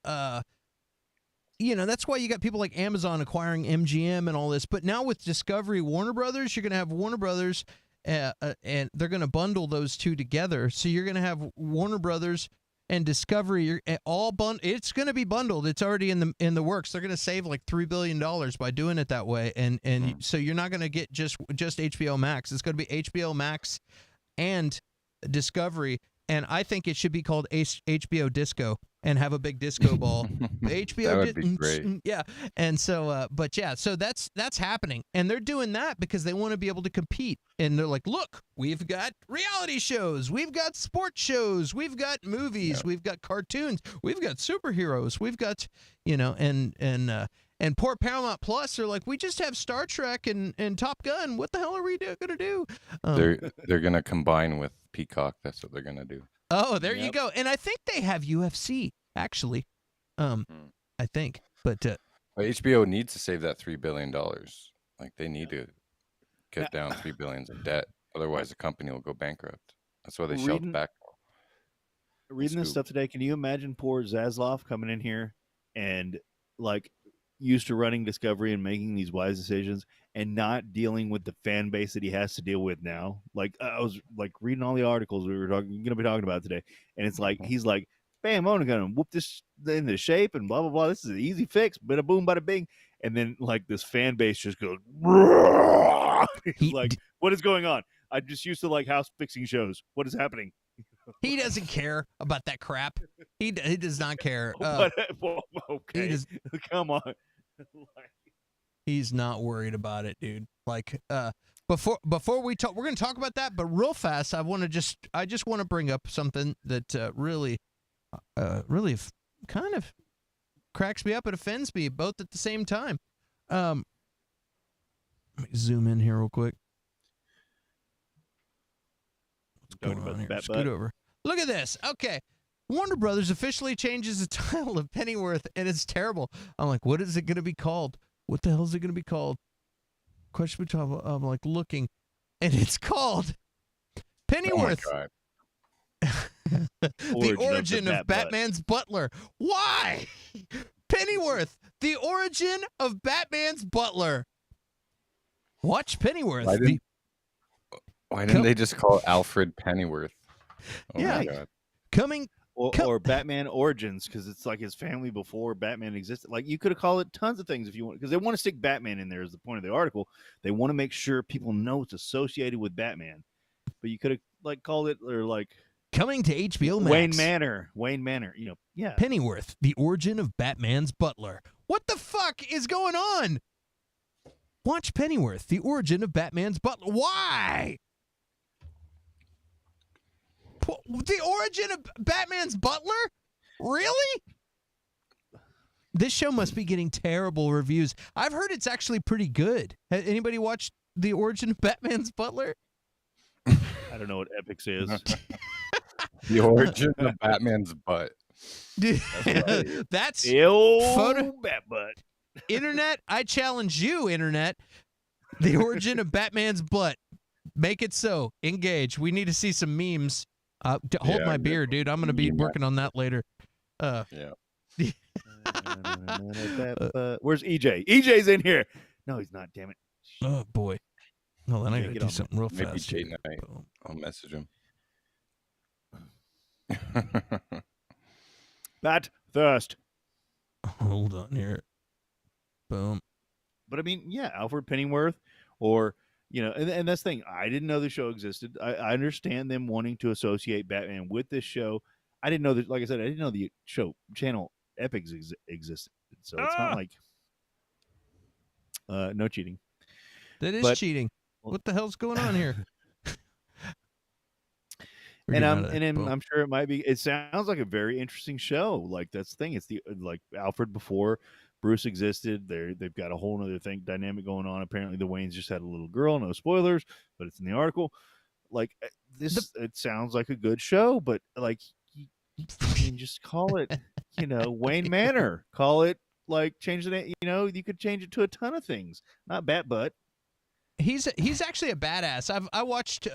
that's why you got people like Amazon acquiring MGM and all this. But now with Discovery, Warner Brothers, you're going to have Warner Brothers, and they're going to bundle those two together. So you're going to have Warner Brothers and Discovery. It's going to be bundled. It's already in the works. They're going to save like $3 billion by doing it that way. And so you're not going to get just HBO Max. It's going to be HBO Max and Discovery. And I think it should be called HBO Disco and have a big disco ball. HBO, that would be great. Yeah. And so, so that's happening, and they're doing that because they want to be able to compete. And they're like, look, we've got reality shows, we've got sports shows, we've got movies, we've got cartoons, we've got superheroes, we've got, And poor Paramount Plus are like, we just have Star Trek and Top Gun. What the hell are we going to do? They're going to combine with Peacock. That's what they're going to do. Oh, there you go. And I think they have UFC, actually. I think. But HBO needs to save that $3 billion. Like, they need to cut down $3 billion of debt. Otherwise, the company will go bankrupt. That's why they shelved back. Reading this stuff today, can you imagine poor Zaslav coming in here and, like, used to running Discovery and making these wise decisions and not dealing with the fan base that he has to deal with now? Like, I was, like, reading all the articles we were going to be talking about today, and it's like, he's like, bam, I'm going to whoop this into shape and blah, blah, blah. This is an easy fix. Bada boom, bada bing. And then, like, this fan base just goes, he's like, what is going on? I'm just used to, like, house fixing shows. What is happening? He doesn't care about that crap. He does not care. Okay, come on. He's not worried about it, dude. Like, before we talk, we're going to talk about that, but real fast, I just want to bring up something that really kind of cracks me up and offends me both at the same time. Let me zoom in here real quick. What's going on here? Scoot over. Look at this. Okay. Warner Brothers officially changes the title of Pennyworth, and it's terrible. I'm like, what is it going to be called? What the hell is it going to be called? Question. I'm like looking, and it's called Pennyworth. Oh The origin of Batman's butler. Why? Pennyworth, the origin of Batman's butler. Watch Pennyworth. Why didn't they just call it Alfred Pennyworth? Oh my God. Coming. Or Batman Origins, because it's like his family before Batman existed. Like, you could have called it tons of things if you want, because they want to stick Batman in there as the point of the article. They want to make sure people know it's associated with Batman. But you could have, like, called it, or like, coming to HBO Max. Wayne Manor. You know, yeah. Pennyworth, the origin of Batman's butler. What the fuck is going on? Watch Pennyworth, the origin of Batman's butler. Why? The origin of Batman's butler? Really? This show must be getting terrible reviews. I've heard it's actually pretty good. Has anybody watched The Origin of Batman's Butler? I don't know what Epix is. The origin of Batman's butt. Dude, that's photo bat butt. Internet, I challenge you, Internet. The origin of Batman's butt. Make it so. Engage. We need to see some memes. Hold my beer, dude. I'm going to be working on that later. Yeah. Where's EJ? EJ's in here. No, he's not. Damn it. Oh boy. Well, then I got to do something real Maybe fast. Jay Knight. I'll message him. Bat thirst. Hold on here. Boom. But I mean, yeah, Alfred Pennyworth, or, you know, and that's the thing. I didn't know the show existed. I understand them wanting to associate Batman with this show. I didn't know that, like I said, I didn't know the channel Epix existed. So it's not like no cheating. That is cheating. What the hell's going on here? I'm sure it might be. It sounds like a very interesting show. Like, that's the thing. It's the like Alfred before Bruce existed. They've got a whole other dynamic going on. Apparently, the Waynes just had a little girl. No spoilers, but it's in the article. Like, it sounds like a good show, but like, you can just call it, you know, Wayne Manor. Call it, like, change the name. You know, you could change it to a ton of things. Not Bat Butt. He's actually a badass. I watched.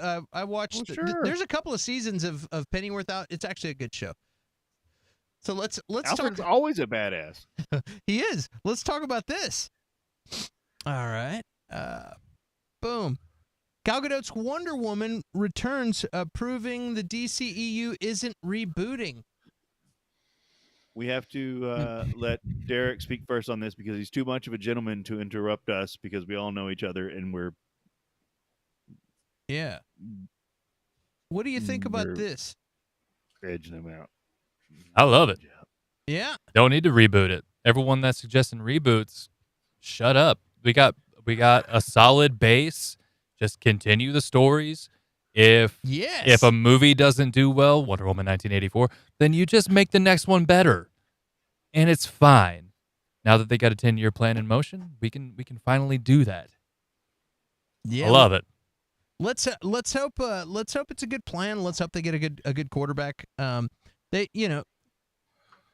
Sure. There's a couple of seasons of Pennyworth out. It's actually a good show. So let's Alfred's talk. always a badass. He is. Let's talk about this. All right. Boom. Gal Gadot's Wonder Woman returns, proving the DCEU isn't rebooting. We have to let Derek speak first on this because he's too much of a gentleman to interrupt us because we all know each other and we're... Yeah. What do you think about this? Edging them out. I love it. Yeah. Don't need to reboot it. Everyone that's suggesting reboots, shut up. We got a solid base. Just continue the stories. If a movie doesn't do well, Wonder Woman 1984, then you just make the next one better. And it's fine. now that they got a 10-year plan in motion, we can finally do that. Yeah, I love it. Let's hope it's a good plan. Let's hope they get a good quarterback. They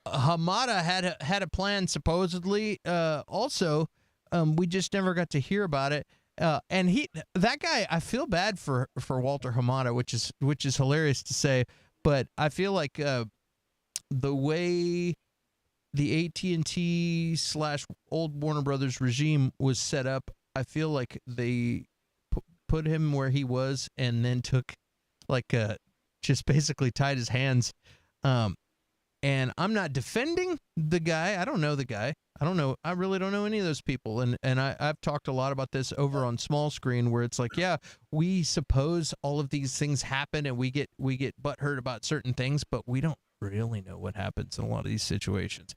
Hamada had a plan supposedly. Also, we just never got to hear about it. And that guy, I feel bad for Walter Hamada, which is hilarious to say, but I feel like the way the AT&T / old Warner Brothers regime was set up, I feel like they put him where he was and then took just basically tied his hands. And I'm not defending the guy. I don't know the guy. I really don't know any of those people. And I've talked a lot about this over on Small Screen, where it's like, yeah, we suppose all of these things happen and we get butthurt about certain things, but we don't really know what happens in a lot of these situations.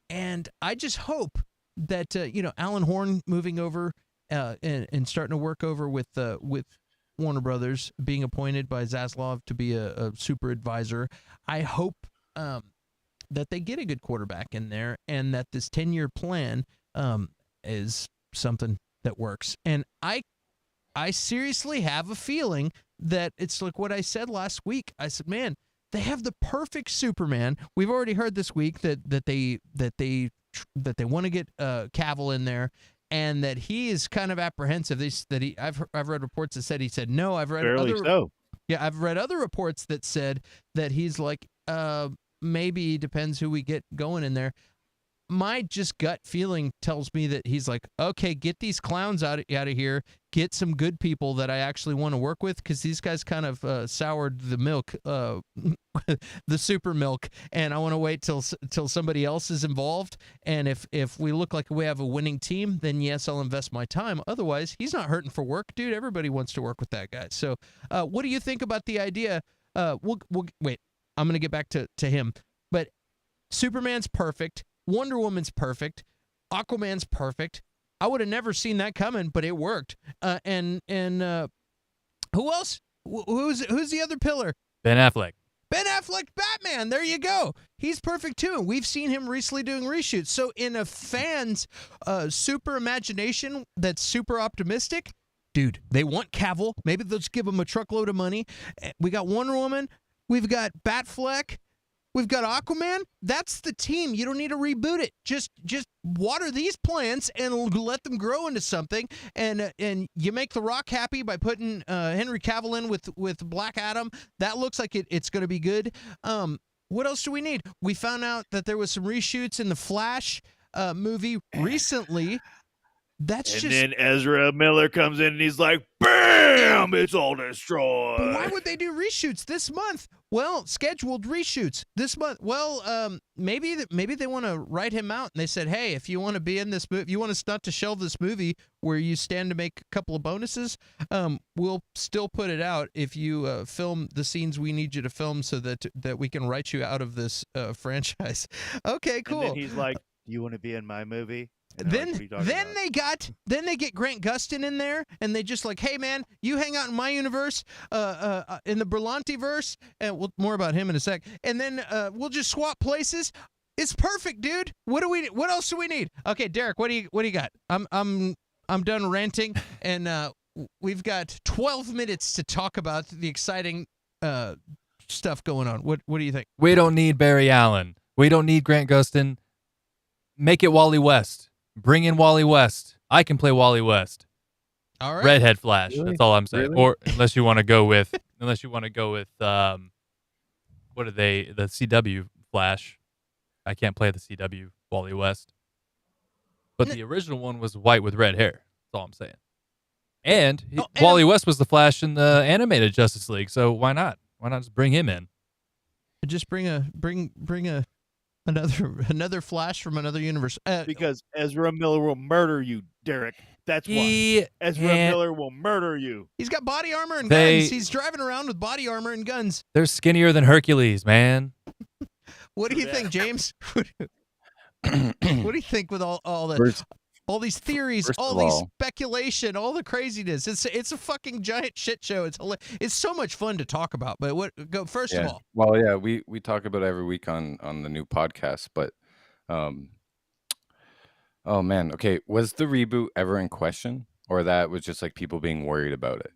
And I just hope that Alan Horn moving over and starting to work over with Warner Brothers, being appointed by Zaslav to be a super advisor. I hope that they get a good quarterback in there, and that this 10-year plan is something that works. And I seriously have a feeling that it's like what I said last week. I said, man, they have the perfect Superman. We've already heard this week that they want to get Cavill in there. And that he is kind of apprehensive. I've read reports that said he said no. I've read I've read other reports that said that he's like maybe depends who we get going in there. My just gut feeling tells me that he's like, okay, get these clowns out of here, get some good people that I actually want to work with, because these guys kind of soured the milk, the super milk, and I want to wait till somebody else is involved. And if we look like we have a winning team, then yes, I'll invest my time. Otherwise, he's not hurting for work, dude. Everybody wants to work with that guy. So, what do you think about the idea? We'll wait. I'm gonna get back to him, but Superman's perfect. Wonder Woman's perfect. Aquaman's perfect. I would have never seen that coming, but it worked. And who else? Who's the other pillar? Ben Affleck. Ben Affleck, Batman. There you go. He's perfect too. And we've seen him recently doing reshoots. So in a fan's super imagination that's super optimistic, dude, they want Cavill. Maybe they'll just give him a truckload of money. We got Wonder Woman. We've got Batfleck. We've got Aquaman. That's the team. You don't need to reboot it. Just water these plants and let them grow into something. And you make The Rock happy by putting Henry Cavill in with Black Adam. That looks like it's going to be good. What else do we need? We found out that there was some reshoots in the Flash movie recently. Then Ezra Miller comes in and he's like, BAM! It's all destroyed. But why would they do reshoots this month? Well, scheduled reshoots this month. Well, maybe they want to write him out, and they said, hey, if you want to be in this movie, if you want us not to shelve this movie where you stand to make a couple of bonuses, we'll still put it out if you film the scenes we need you to film so that we can write you out of this franchise. Okay, cool. And then he's like, you want to be in my movie? Then they get Grant Gustin in there, and they just like, hey man, you hang out in my universe, in the Berlanti verse, and more about him in a sec. And then we'll just swap places. It's perfect, dude. What else do we need? Okay, Derek, what do you got? I'm done ranting, and we've got 12 minutes to talk about the exciting stuff going on. What do you think? We don't need Barry Allen. We don't need Grant Gustin. Make it Wally West. Bring in Wally West. I can play Wally West. All right. Redhead Flash. Really? That's all I'm saying. Really? Or unless you want to go with what are they? The CW Flash. I can't play the CW Wally West. But the original one was white with red hair. That's all I'm saying. And Wally West was the Flash in the animated Justice League. So why not? Why not just bring him in? Just bring another Flash from another universe. Because Ezra Miller will murder you, Derek. That's why. Ezra Miller will murder you. He's got body armor and guns. He's driving around with body armor and guns. They're skinnier than Hercules, man. What do you think, James? What do you think with all these theories, all these speculation, all the craziness? It's a fucking giant shit show. It's so much fun to talk about. But first of all. Well, yeah, we talk about it every week on the new podcast, but Um, oh man, okay. Was the reboot ever in question, or that was just like people being worried about it?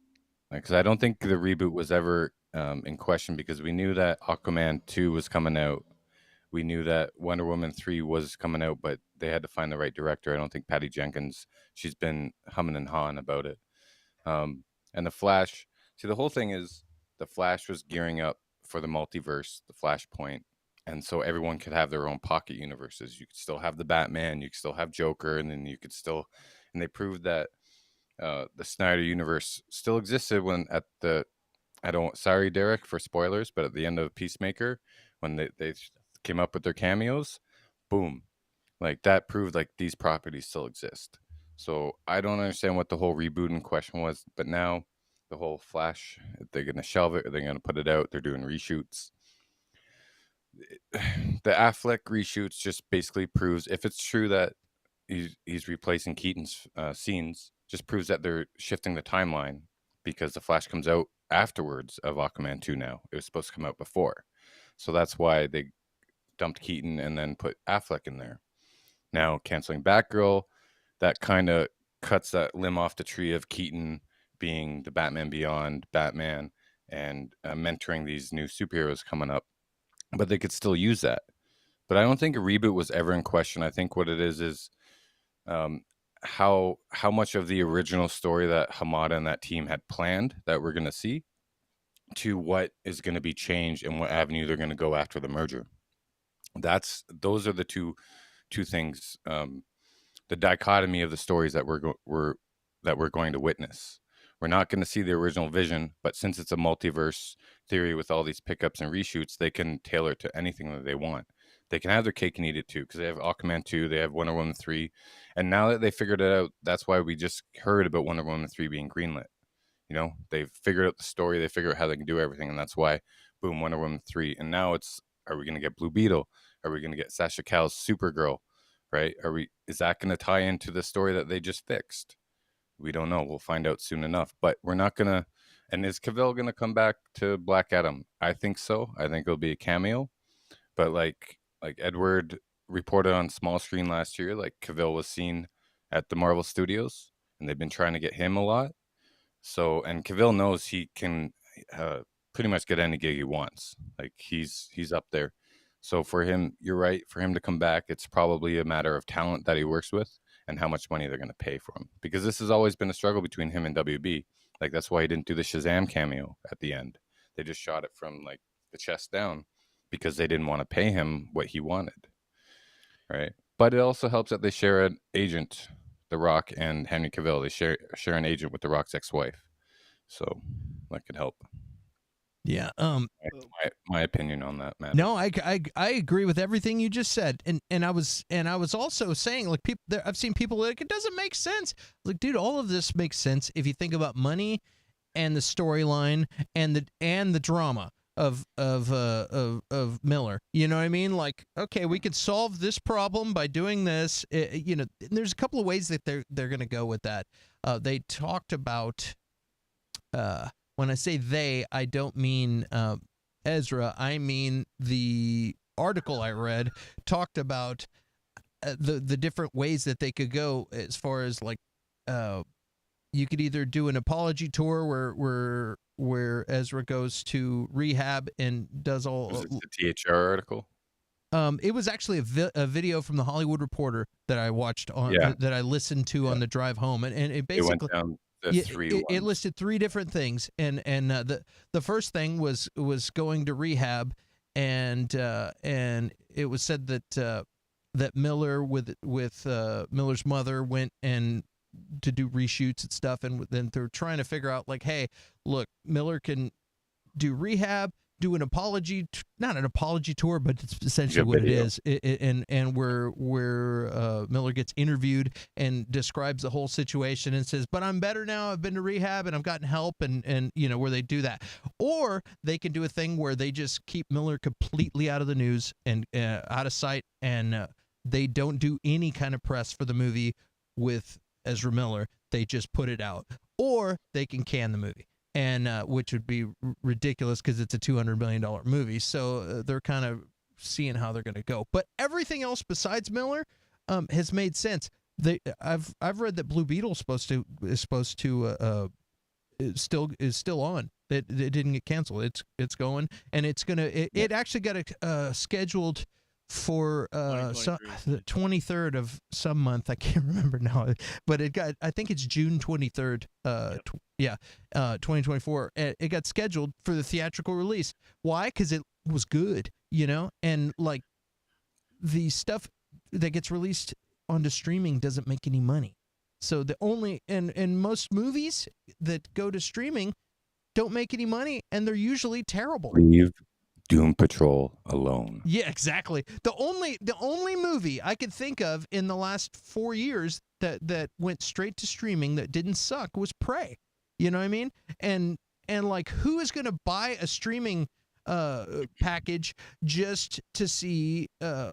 Because I don't think the reboot was ever in question because we knew that Aquaman 2 was coming out. We knew that Wonder Woman 3 was coming out, but they had to find the right director. I don't think Patty Jenkins, she's been humming and hawing about it. And the Flash, see, the whole thing is the Flash was gearing up for the multiverse, the Flashpoint. And so everyone could have their own pocket universes. You could still have the Batman, you could still have Joker, and then you could still, and they proved that the Snyder universe still existed when at the, I don't, sorry, Derek, for spoilers, but at the end of Peacemaker, when they came up with their cameos, boom, like that proved like these properties still exist. So I don't understand what the whole reboot in question was, but now the whole Flash, they're going to shelve it or they're going to put it out. They're doing reshoots. The Affleck reshoots just basically proves, if it's true that he's replacing Keaton's scenes, just proves that they're shifting the timeline because the Flash comes out afterwards of Aquaman 2 now. It was supposed to come out before. So that's why they dumped Keaton and then put Affleck in there. Now, canceling Batgirl, that kind of cuts that limb off the tree of Keaton being the Batman Beyond Batman and mentoring these new superheroes coming up. But they could still use that. But I don't think a reboot was ever in question. I think what it is how much of the original story that Hamada and that team had planned that we're going to see to what is going to be changed and what avenue they're going to go after the merger. Those are the two things, the dichotomy of the stories that we're going to witness. We're not going to see the original vision, but since it's a multiverse theory with all these pickups and reshoots, they can tailor it to anything that they want. They can have their cake and eat it too, because they have Aquaman 2, they have Wonder Woman 3, and now that they figured it out, that's why we just heard about Wonder Woman 3 being greenlit. You know, they've figured out the story, they figured out how they can do everything, and that's why, boom, Wonder Woman 3. And now it's, are we going to get Blue Beetle? Are we going to get Sasha Cal's Supergirl? Right? Is that going to tie into the story that they just fixed? We don't know. We'll find out soon enough. But we're not going to, and is Cavill going to come back to Black Adam? I think so. I think it'll be a cameo. But like Edward reported on Small Screen last year, like Cavill was seen at the Marvel Studios, and they've been trying to get him a lot. So, and Cavill knows he can pretty much get any gig he wants. Like he's up there. So for him, you're right. For him to come back, it's probably a matter of talent that he works with and how much money they're going to pay for him. Because this has always been a struggle between him and WB. Like that's why he didn't do the Shazam cameo at the end. They just shot it from like the chest down because they didn't want to pay him what he wanted. Right. But it also helps that they share an agent, The Rock and Henry Cavill. They share an agent with The Rock's ex-wife. So that could help. Yeah. My opinion on that matter. No, I agree with everything you just said, and I was also saying, like, people I've seen people like, it doesn't make sense. Like, dude, all of this makes sense if you think about money and the storyline and the drama of Miller. You know what I mean? Like, okay, we could solve this problem by doing this. You know, there's a couple of ways that they're going to go with that. They talked about. When I say they, I don't mean Ezra. I mean the article I read talked about the different ways that they could go as far as like you could either do an apology tour where Ezra goes to rehab and does all. Was it the THR article? It was actually a video from the Hollywood Reporter that I watched on that I listened to on the drive home, and it basically went down. It listed 3 different things, and the first thing was going to rehab, and it was said that Miller with Miller's mother went and to do reshoots and stuff, and then they're trying to figure out like, hey, look, Miller can do rehab, do an apology, not an apology tour, but it's essentially what it is. And where Miller gets interviewed and describes the whole situation and says, but I'm better now. I've been to rehab and I've gotten help, and you know, where they do that. Or they can do a thing where they just keep Miller completely out of the news and out of sight, and they don't do any kind of press for the movie with Ezra Miller. They just put it out. Or they can can the movie. And which would be ridiculous because it's a $200 million movie. So they're kind of seeing how they're going to go. But everything else besides Miller has made sense. I've read that Blue Beetle is supposed to is still on. It didn't get canceled. It's going, and it's gonna. It actually got scheduled for the 23rd of some month. I can't remember now, but I think it's June 23rd. 2024. It got scheduled for the theatrical release. Why? Because it was good, and like the stuff that gets released onto streaming doesn't make any money. So the only and most movies that go to streaming don't make any money, and they're usually terrible. Leave Doom Patrol alone. Yeah, exactly. The only movie I could think of in the last 4 years that went straight to streaming that didn't suck was Prey. You know what I mean? And like, who is going to buy a streaming package just to see a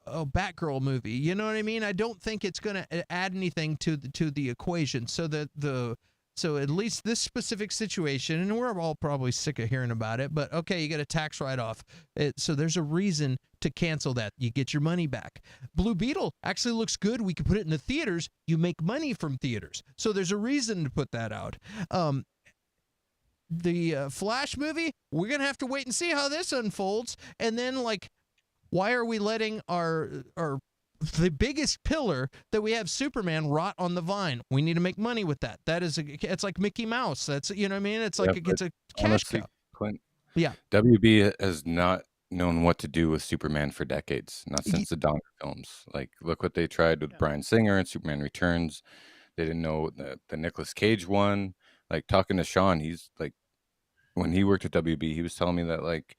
Batgirl movie? You know what I mean? I don't think it's going to add anything to the equation. So at least this specific situation, and we're all probably sick of hearing about it, but okay, you get a tax write-off. So there's a reason to cancel that. You get your money back. Blue Beetle actually looks good. We can put it in the theaters. You make money from theaters. So there's a reason to put that out. The Flash movie, we're going to have to wait and see how this unfolds. And then, like, why are we letting the biggest pillar that we have, Superman, rot on the vine? We need to make money with that. It's like Mickey Mouse. That's, you know what I mean? It's like it's a cash cow. Clint, yeah. WB has not known what to do with Superman for decades, not since the Donner films. Like, look what they tried with Bryan Singer and Superman Returns. They didn't know the Nicolas Cage one. Like, talking to Sean, he's like, when he worked at WB, he was telling me that, like,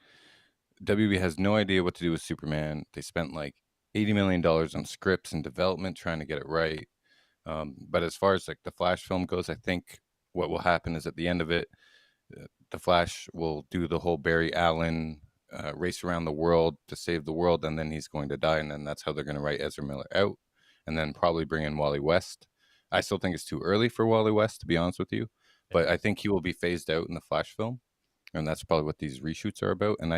WB has no idea what to do with Superman. They spent like $80 million on scripts and development trying to get it right. But as far as like the Flash film goes, I think what will happen is at the end of it, the Flash will do the whole Barry Allen race around the world to save the world, and then he's going to die, and then that's how they're going to write Ezra Miller out, and then probably bring in Wally West. I still think it's too early for Wally West, to be honest with you, but I think he will be phased out in the Flash film, and that's probably what these reshoots are about. And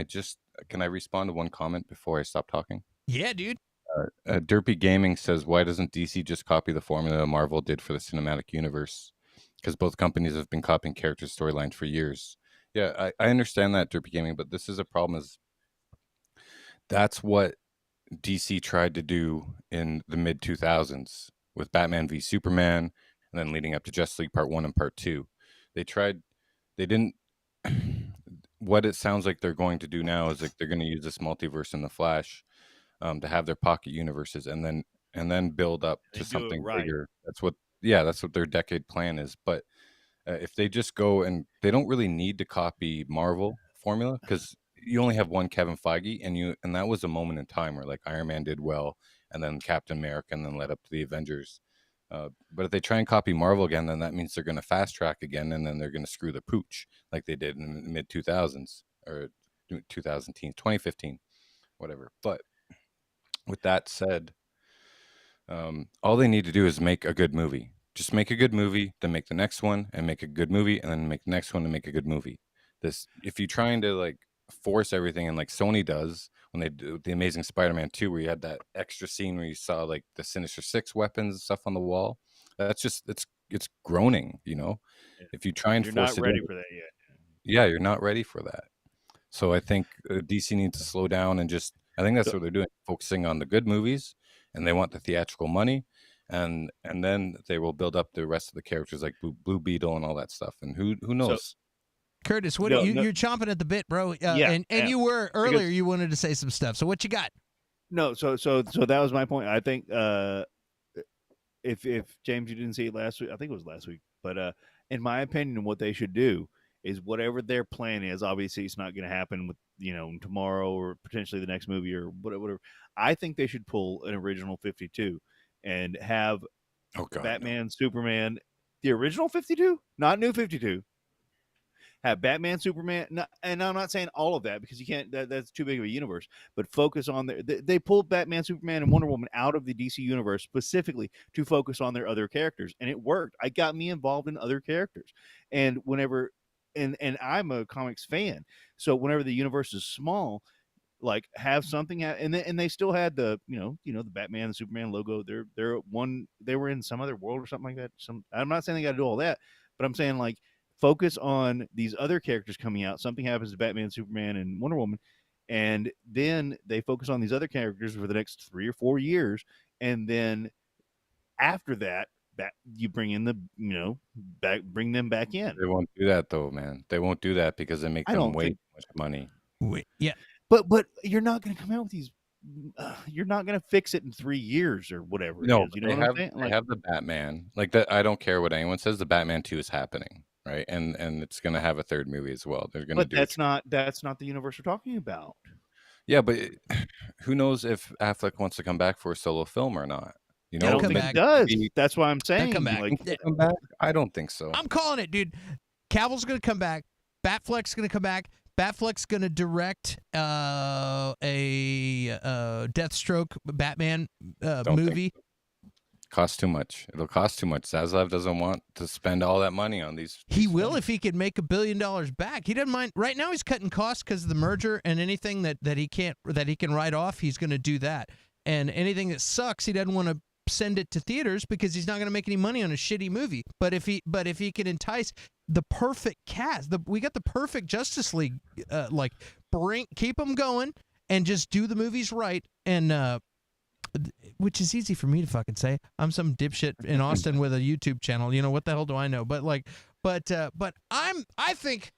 can I respond to one comment before I stop talking? Yeah, dude. Derpy Gaming says, why doesn't DC just copy the formula Marvel did for the cinematic universe? Because both companies have been copying character storylines for years. Yeah, I understand that, Derpy Gaming, but this is a problem. Is that's what DC tried to do in the mid-2000s with Batman v Superman, and then leading up to Justice League Part 1 and Part 2. They didn't. What it sounds like they're going to do now is like they're going to use this multiverse in the Flash to have their pocket universes, and then build up to something bigger. That's what their decade plan is. But if they just go, and they don't really need to copy Marvel formula, because you only have one Kevin Feige, and that was a moment in time where like Iron Man did well, and then Captain America, and then led up to the Avengers. But if they try and copy Marvel again, then that means they're going to fast track again, and then they're going to screw the pooch like they did in the mid 2000s or 2010s, 2015, whatever. But with that said, all they need to do is make a good movie. Just make a good movie, then make the next one, and make a good movie, and then make the next one and make a good movie. If you're trying to like force everything, and like Sony does when they do the Amazing Spider-Man 2, where you had that extra scene where you saw like the Sinister Six weapons and stuff on the wall, that's just it's groaning, Yeah. If you try and you're force not ready for that yet. Yeah, you're not ready for that. So I think DC needs to slow down and I think that's what they're doing, focusing on the good movies, and they want the theatrical money, and then they will build up the rest of the characters like Blue Beetle and all that stuff. And who knows? Curtis, you're chomping at the bit, bro. And you were earlier. You wanted to say some stuff. So what you got? No, so that was my point. I think if James, you didn't see it last week, I think it was last week. But in my opinion, what they should do is whatever their plan is. Obviously, it's not going to happen with tomorrow or potentially the next movie or whatever. I think they should pull an original 52 and have Batman, Superman, the original 52, not new 52. Have Batman, Superman, and I'm not saying all of that because you can't. That's too big of a universe. But focus on they pulled Batman, Superman, and Wonder Woman out of the DC universe specifically to focus on their other characters, and it worked. It got me involved in other characters, and whenever, and I'm a comics fan, so whenever the universe is small, like have something, and they still had the the Batman and Superman logo. They were in some other world or something like that. I'm not saying they got to do all that, but I'm saying like focus on these other characters coming out. Something happens to Batman, Superman, and Wonder Woman, and then they focus on these other characters for the next 3 or 4 years, and then after that, you bring in bring them back in. They won't do that though, man. They won't do that because it makes them way too much money. Yeah, but you're not going to come out with these. You're not going to fix it in 3 years or whatever. No, it is. You know what I'm saying? They have the Batman. Like that, I don't care what anyone says. The Batman 2 is happening, right? And it's going to have a third movie as well. They're going to do. But that's not the universe we're talking about. Yeah, but who knows if Affleck wants to come back for a solo film or not? I don't think he does. That's why I'm saying. Come back. Come back? I don't think so. I'm calling it, dude. Cavill's going to come back. Batfleck's going to come back. Batfleck's going to direct a Deathstroke Batman movie. Costs too much. It'll cost too much. Zaslav doesn't want to spend all that money on these. He will if he could make $1 billion back. He doesn't mind. Right now, he's cutting costs because of the merger, and anything that he can write off, he's going to do that. And anything that sucks, he doesn't want to send it to theaters because he's not going to make any money on a shitty movie. But if he can entice the perfect cast, we got the perfect Justice League. Keep them going and just do the movies right, and which is easy for me to fucking say. I'm some dipshit in Austin with a YouTube channel. You know what the hell do I know? But I think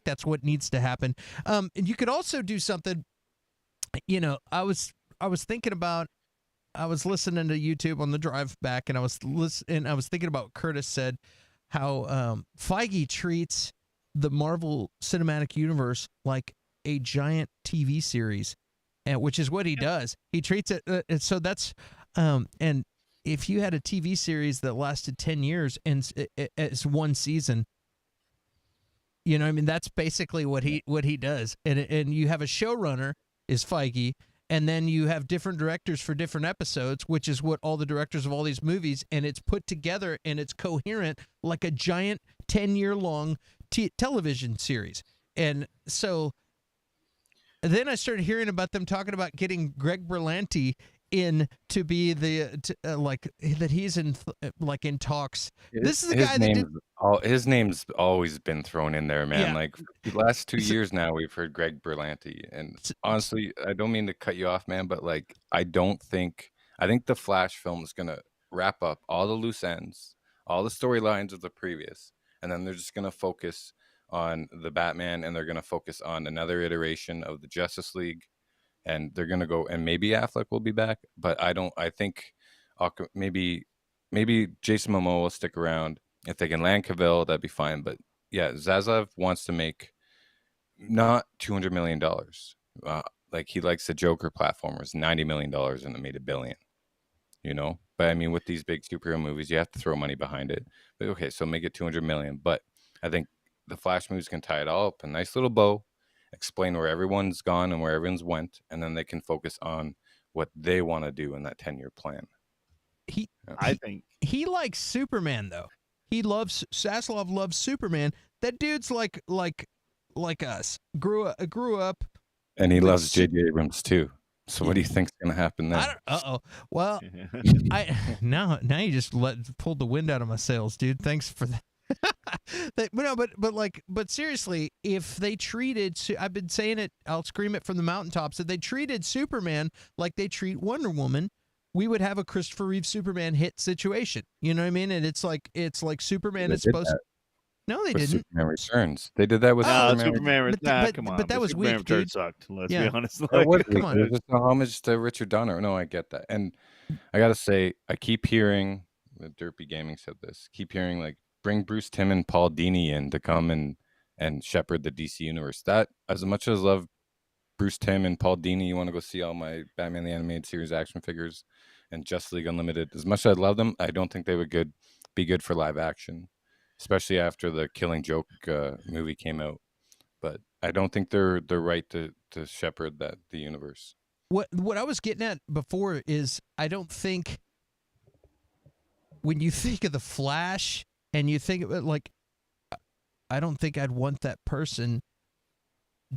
that's what needs to happen. And you could also do something. I was thinking about. I was listening to YouTube on the drive back, and I was thinking about what Curtis said, how Feige treats the Marvel Cinematic Universe like a giant TV series, and which is what he does. He treats it, and so that's and if you had a TV series that lasted 10 years and it's one season, that's basically what he does, and you have a showrunner is Feige. And then you have different directors for different episodes, which is what all the directors of all these movies, and it's put together and it's coherent like a giant 10-year-long television series. And so then I started hearing about them talking about getting Greg Berlanti in to be that he's in talks. This is the guy that did. His name's always been thrown in there, man. Yeah. Like the last 2 years now, we've heard Greg Berlanti, and honestly, I don't mean to cut you off, man, but like I think the Flash film is gonna wrap up all the loose ends, all the storylines of the previous, and then they're just gonna focus on the Batman, and they're gonna focus on another iteration of the Justice League. And they're gonna go, and maybe Affleck will be back, but I think maybe Jason Momoa will stick around. If they can land Cavill, that'd be fine. But yeah, Zaslav wants to make not $200 million. Like he likes the Joker platformers, $90 million, and it made $1 billion. But I mean, with these big superhero movies, you have to throw money behind it. But okay, so make it $200 million. But I think the Flash movies can tie it all up, a nice little bow. Explain where everyone's gone and where everyone's went, and then they can focus on what they want to do in that 10-year plan. I think he likes Superman though. Zaslav loves Superman. That dude's like us. Grew up. And he loves J.J. Abrams too. So what do you think's going to happen there? Well, now you just pulled the wind out of my sails, dude. Thanks for that. But seriously, if they treated, I've been saying it, I'll scream it from the mountaintops, if they treated Superman like they treat Wonder Woman, we would have a Christopher Reeve Superman hit situation. You know what I mean? And it's like Superman is supposed to. No, they didn't. Superman Returns. They did that with Superman. Come on. But that was Superman weak, dude. Sucked. Let's be honest. Come on. It was a homage to Richard Donner. No, I get that. And I got to say, I keep hearing, the Derpy Gaming said this, keep hearing like, bring Bruce Timm and Paul Dini in to come and shepherd the DC universe. That, as much as I love Bruce Timm and Paul Dini, you want to go see all my Batman the Animated Series action figures and Justice League Unlimited. As much as I love them, I don't think they would be good for live action, especially after the Killing Joke movie came out. But I don't think they're right to shepherd the universe. What I was getting at before is I don't think when you think of the Flash and you think of it like, I don't think I'd want that person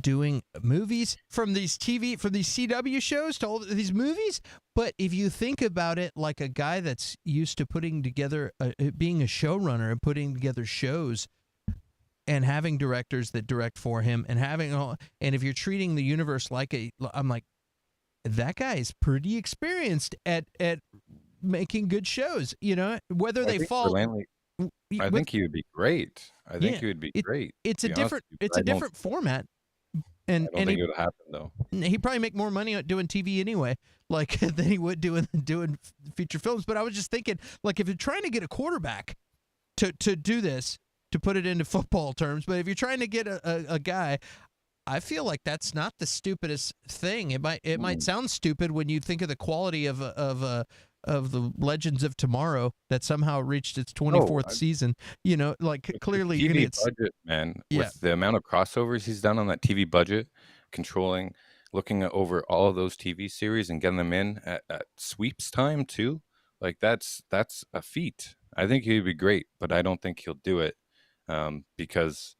doing movies from these CW shows to all these movies. But if you think about it, like a guy that's used to putting together, being a showrunner and putting together shows, and having directors that direct for him, and and if you're treating the universe like I'm like, that guy is pretty experienced at making good shows. Whether they fall. I think he would be great. I think he would be great. It's a different format. And I don't think it would happen though. He'd probably make more money doing TV anyway, like than he would doing feature films. But I was just thinking, like, if you're trying to get a quarterback to do this, to put it into football terms, but if you're trying to get a guy, I feel like that's not the stupidest thing. It might sound stupid when you think of the quality of the Legends of Tomorrow that somehow reached its 24th season. Clearly TV idiots. budget, man. With the amount of crossovers he's done on that TV budget, looking over all of those TV series and getting them in at sweeps time too. Like that's a feat. I think he'd be great, but I don't think he'll do it because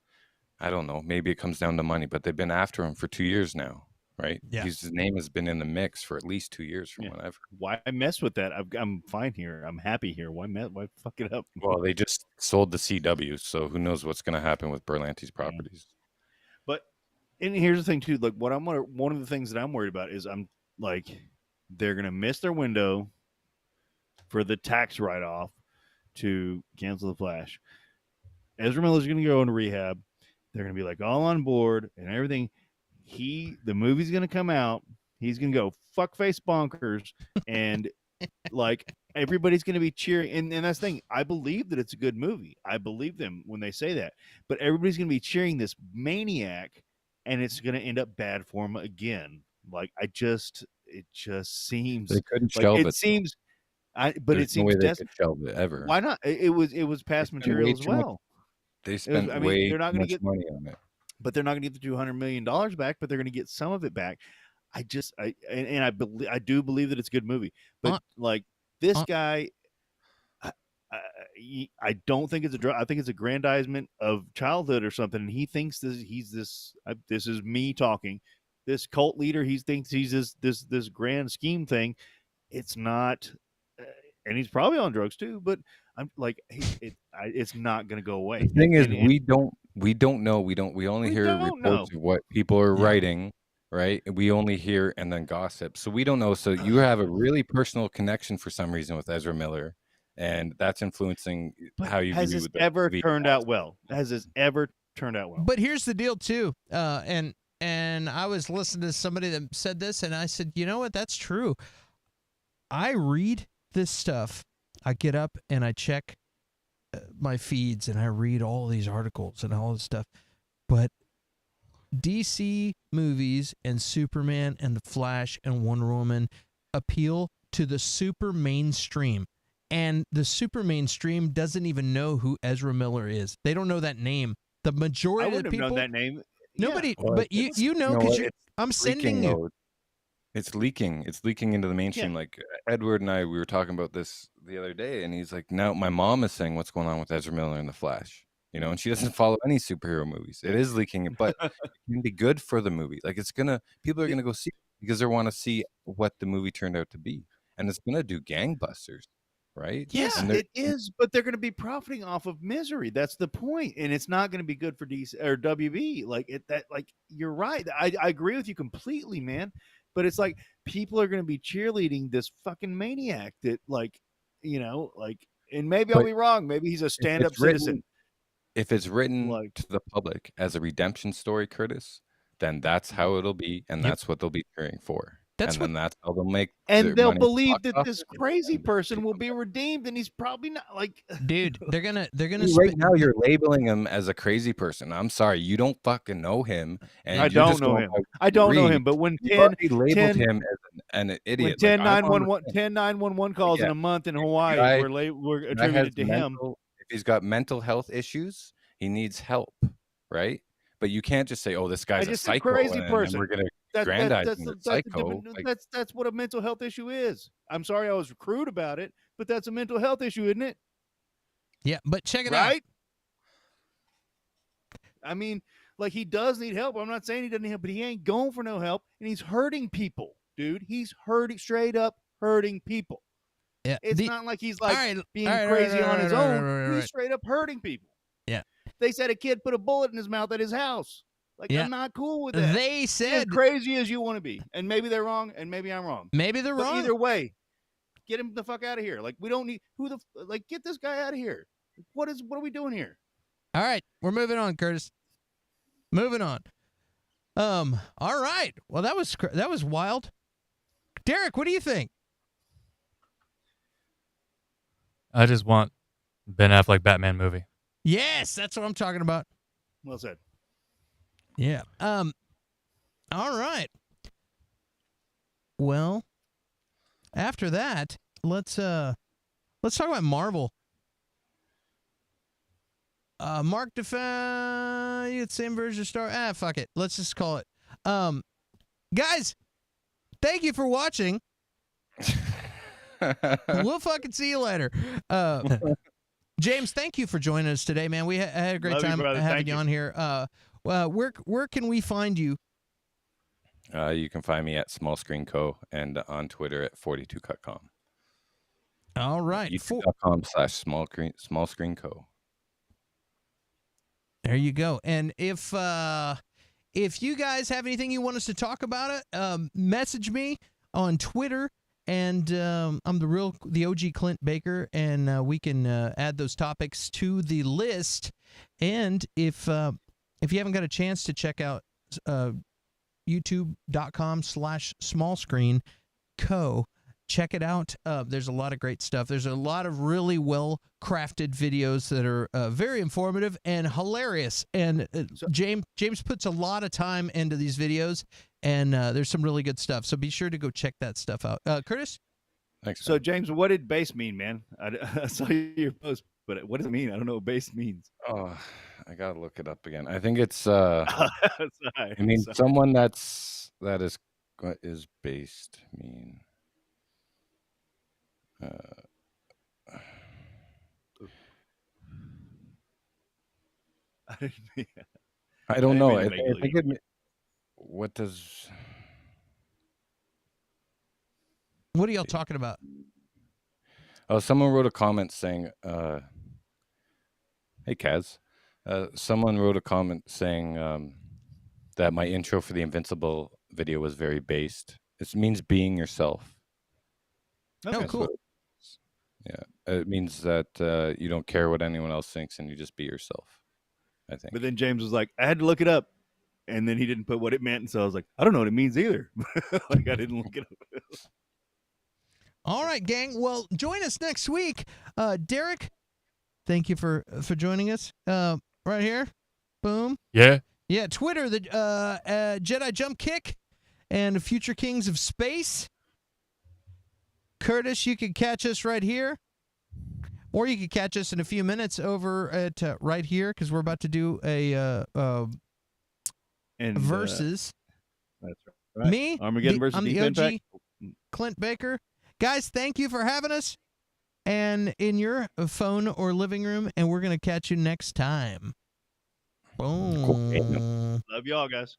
I don't know. Maybe it comes down to money, but they've been after him for 2 years now. Right? Yeah. His name has been in the mix for at least 2 years from what I've heard. Why mess with that? I'm fine here. I'm happy here. Why fuck it up? Well, they just sold the CW, so who knows what's going to happen with Berlanti's properties. But and here's the thing too. Like one of the things that I'm worried about is I'm like they're going to miss their window for the tax write-off to cancel the Flash. Ezra Miller's going to go into rehab. They're going to be like all on board and everything. The movie's gonna come out. He's gonna go fuckface bonkers, and like everybody's gonna be cheering. And that's the thing. I believe that it's a good movie. I believe them when they say that. But everybody's gonna be cheering this maniac, and it's gonna end up bad for him again. Like it just seems they couldn't shelve it. It seems, but it seems no way they could shelve it ever. Why not? It was past material as well. They spent way too much money on it. But they're not going to get the $200 million back, but they're going to get some of it back. I do believe that it's a good movie, but like this guy, I don't think it's I think it's aggrandizement of childhood or something. And he thinks this is me talking, this cult leader. He thinks he's this grand scheme thing. It's not, and he's probably on drugs too. But I'm like, it's not going to go away. The thing is, we don't know. We only hear reports of what people are writing, right? We only hear and then gossip. So we don't know. So you have a really personal connection for some reason with Ezra Miller, and that's influencing how you has view this ever turned out well? Has this ever turned out well? But here's the deal too. And I was listening to somebody that said this, and I said, you know what? That's true. I read this stuff. I get up and I check my feeds and I read all these articles and all this stuff. But DC movies and Superman and The Flash and Wonder Woman appeal to the super mainstream. And the super mainstream doesn't even know who Ezra Miller is. They don't know that name. The majority of the people. I wouldn't have known that name. Nobody, but you know because I'm sending you. It's leaking. It's leaking into the mainstream. Yeah. Like Edward and I, we were talking about this the other day, and he's like, "Now my mom is saying what's going on with Ezra Miller and The Flash." And she doesn't follow any superhero movies. It is leaking, but it can be good for the movie. Like people are gonna go see it because they want to see what the movie turned out to be, and it's gonna do gangbusters, right? Yes, it is. But they're gonna be profiting off of misery. That's the point, and it's not gonna be good for DC or WB. Like you're right. I agree with you completely, man. But it's like people are going to be cheerleading this fucking maniac that, and maybe I'll be wrong. Maybe he's a stand-up citizen. If it's written to the public as a redemption story, Curtis, then that's how it'll be, and that's what they'll be cheering for. That's how they'll make. And they'll believe that this crazy person will be redeemed, and he's probably not. Dude, they're gonna. Right now, you're labeling him as a crazy person. I'm sorry, you don't fucking know him. And I don't know him. I don't know him. But when 10 labeled him as an idiot, when 911 calls in a month in Hawaii, we're attributed to him. If he's got mental health issues, he needs help, right? But you can't just say, "Oh, this guy's a psycho, crazy person." And we're gonna that's what a mental health issue is. I'm sorry I was crude about it, but that's a mental health issue, isn't it? Yeah, but check it out. I mean, like, he does need help. I'm not saying he doesn't need help, but he ain't going for no help, and he's hurting people, dude. He's straight up hurting people. Yeah, it's not like he's like being crazy on his own. He's straight up hurting people. Yeah. They said a kid put a bullet in his mouth at his house. Like, I'm not cool with that. They said as crazy as you want to be, and maybe they're wrong, and maybe I'm wrong. Maybe they're wrong. Either way, get him the fuck out of here. Like, we don't need get this guy out of here. What are we doing here? All right, we're moving on, Curtis. Moving on. All right. Well, that was wild. Derek, what do you think? I just want Ben Affleck Batman movie. Yes, that's what I'm talking about. Well said. Yeah. All right. Well, after that, let's talk about Marvel. Mark Define, it's the same version of Star. Fuck it. Let's just call it. Guys, thank you for watching. We'll fucking see you later. James, thank you for joining us today, man. We had a great time having you on here. Where can we find you? You can find me at Small Screen Co. and on Twitter at 42cutcom. All right. YouTube.com/Small Screen Co. There you go. And if you guys have anything you want us to talk about, message me on Twitter. And I'm the OG Clint Baker, and we can add those topics to the list. And if you haven't got a chance to check out youtube.com/smallscreenco, check it out. There's a lot of great stuff. There's a lot of really well-crafted videos that are very informative and hilarious. And James puts a lot of time into these videos, and there's some really good stuff. So be sure to go check that stuff out. Curtis? Thanks. So, James, what did base mean, man? I saw your post, but what does it mean? I don't know what base means. Oh, I gotta look it up again. I think it's Sorry, I mean someone that is what is based mean. I don't know. I think what does? What are y'all talking about? Oh, someone wrote a comment saying, "Hey, Kaz." Someone wrote a comment saying that my intro for the Invincible video was very based. It means being yourself. Oh, cool. Yeah, it means that you don't care what anyone else thinks and you just be yourself, I think. But then James was like, I had to look it up. And then he didn't put what it meant. And so I was like, I don't know what it means either. Like, I didn't look it up. All right, gang. Well, join us next week. Derek, thank you for joining us. Right here. Boom. Yeah. Yeah, Twitter, the Jedi Jump Kick and Future Kings of Space. Curtis, you can catch us right here. Or you can catch us in a few minutes over at right here, because we're about to do a versus. That's right. Me, Armageddon versus I'm the Deep OG Impact. Clint Baker. Guys, thank you for having us. And in your phone or living room, and we're going to catch you next time. Boom. Love y'all, guys.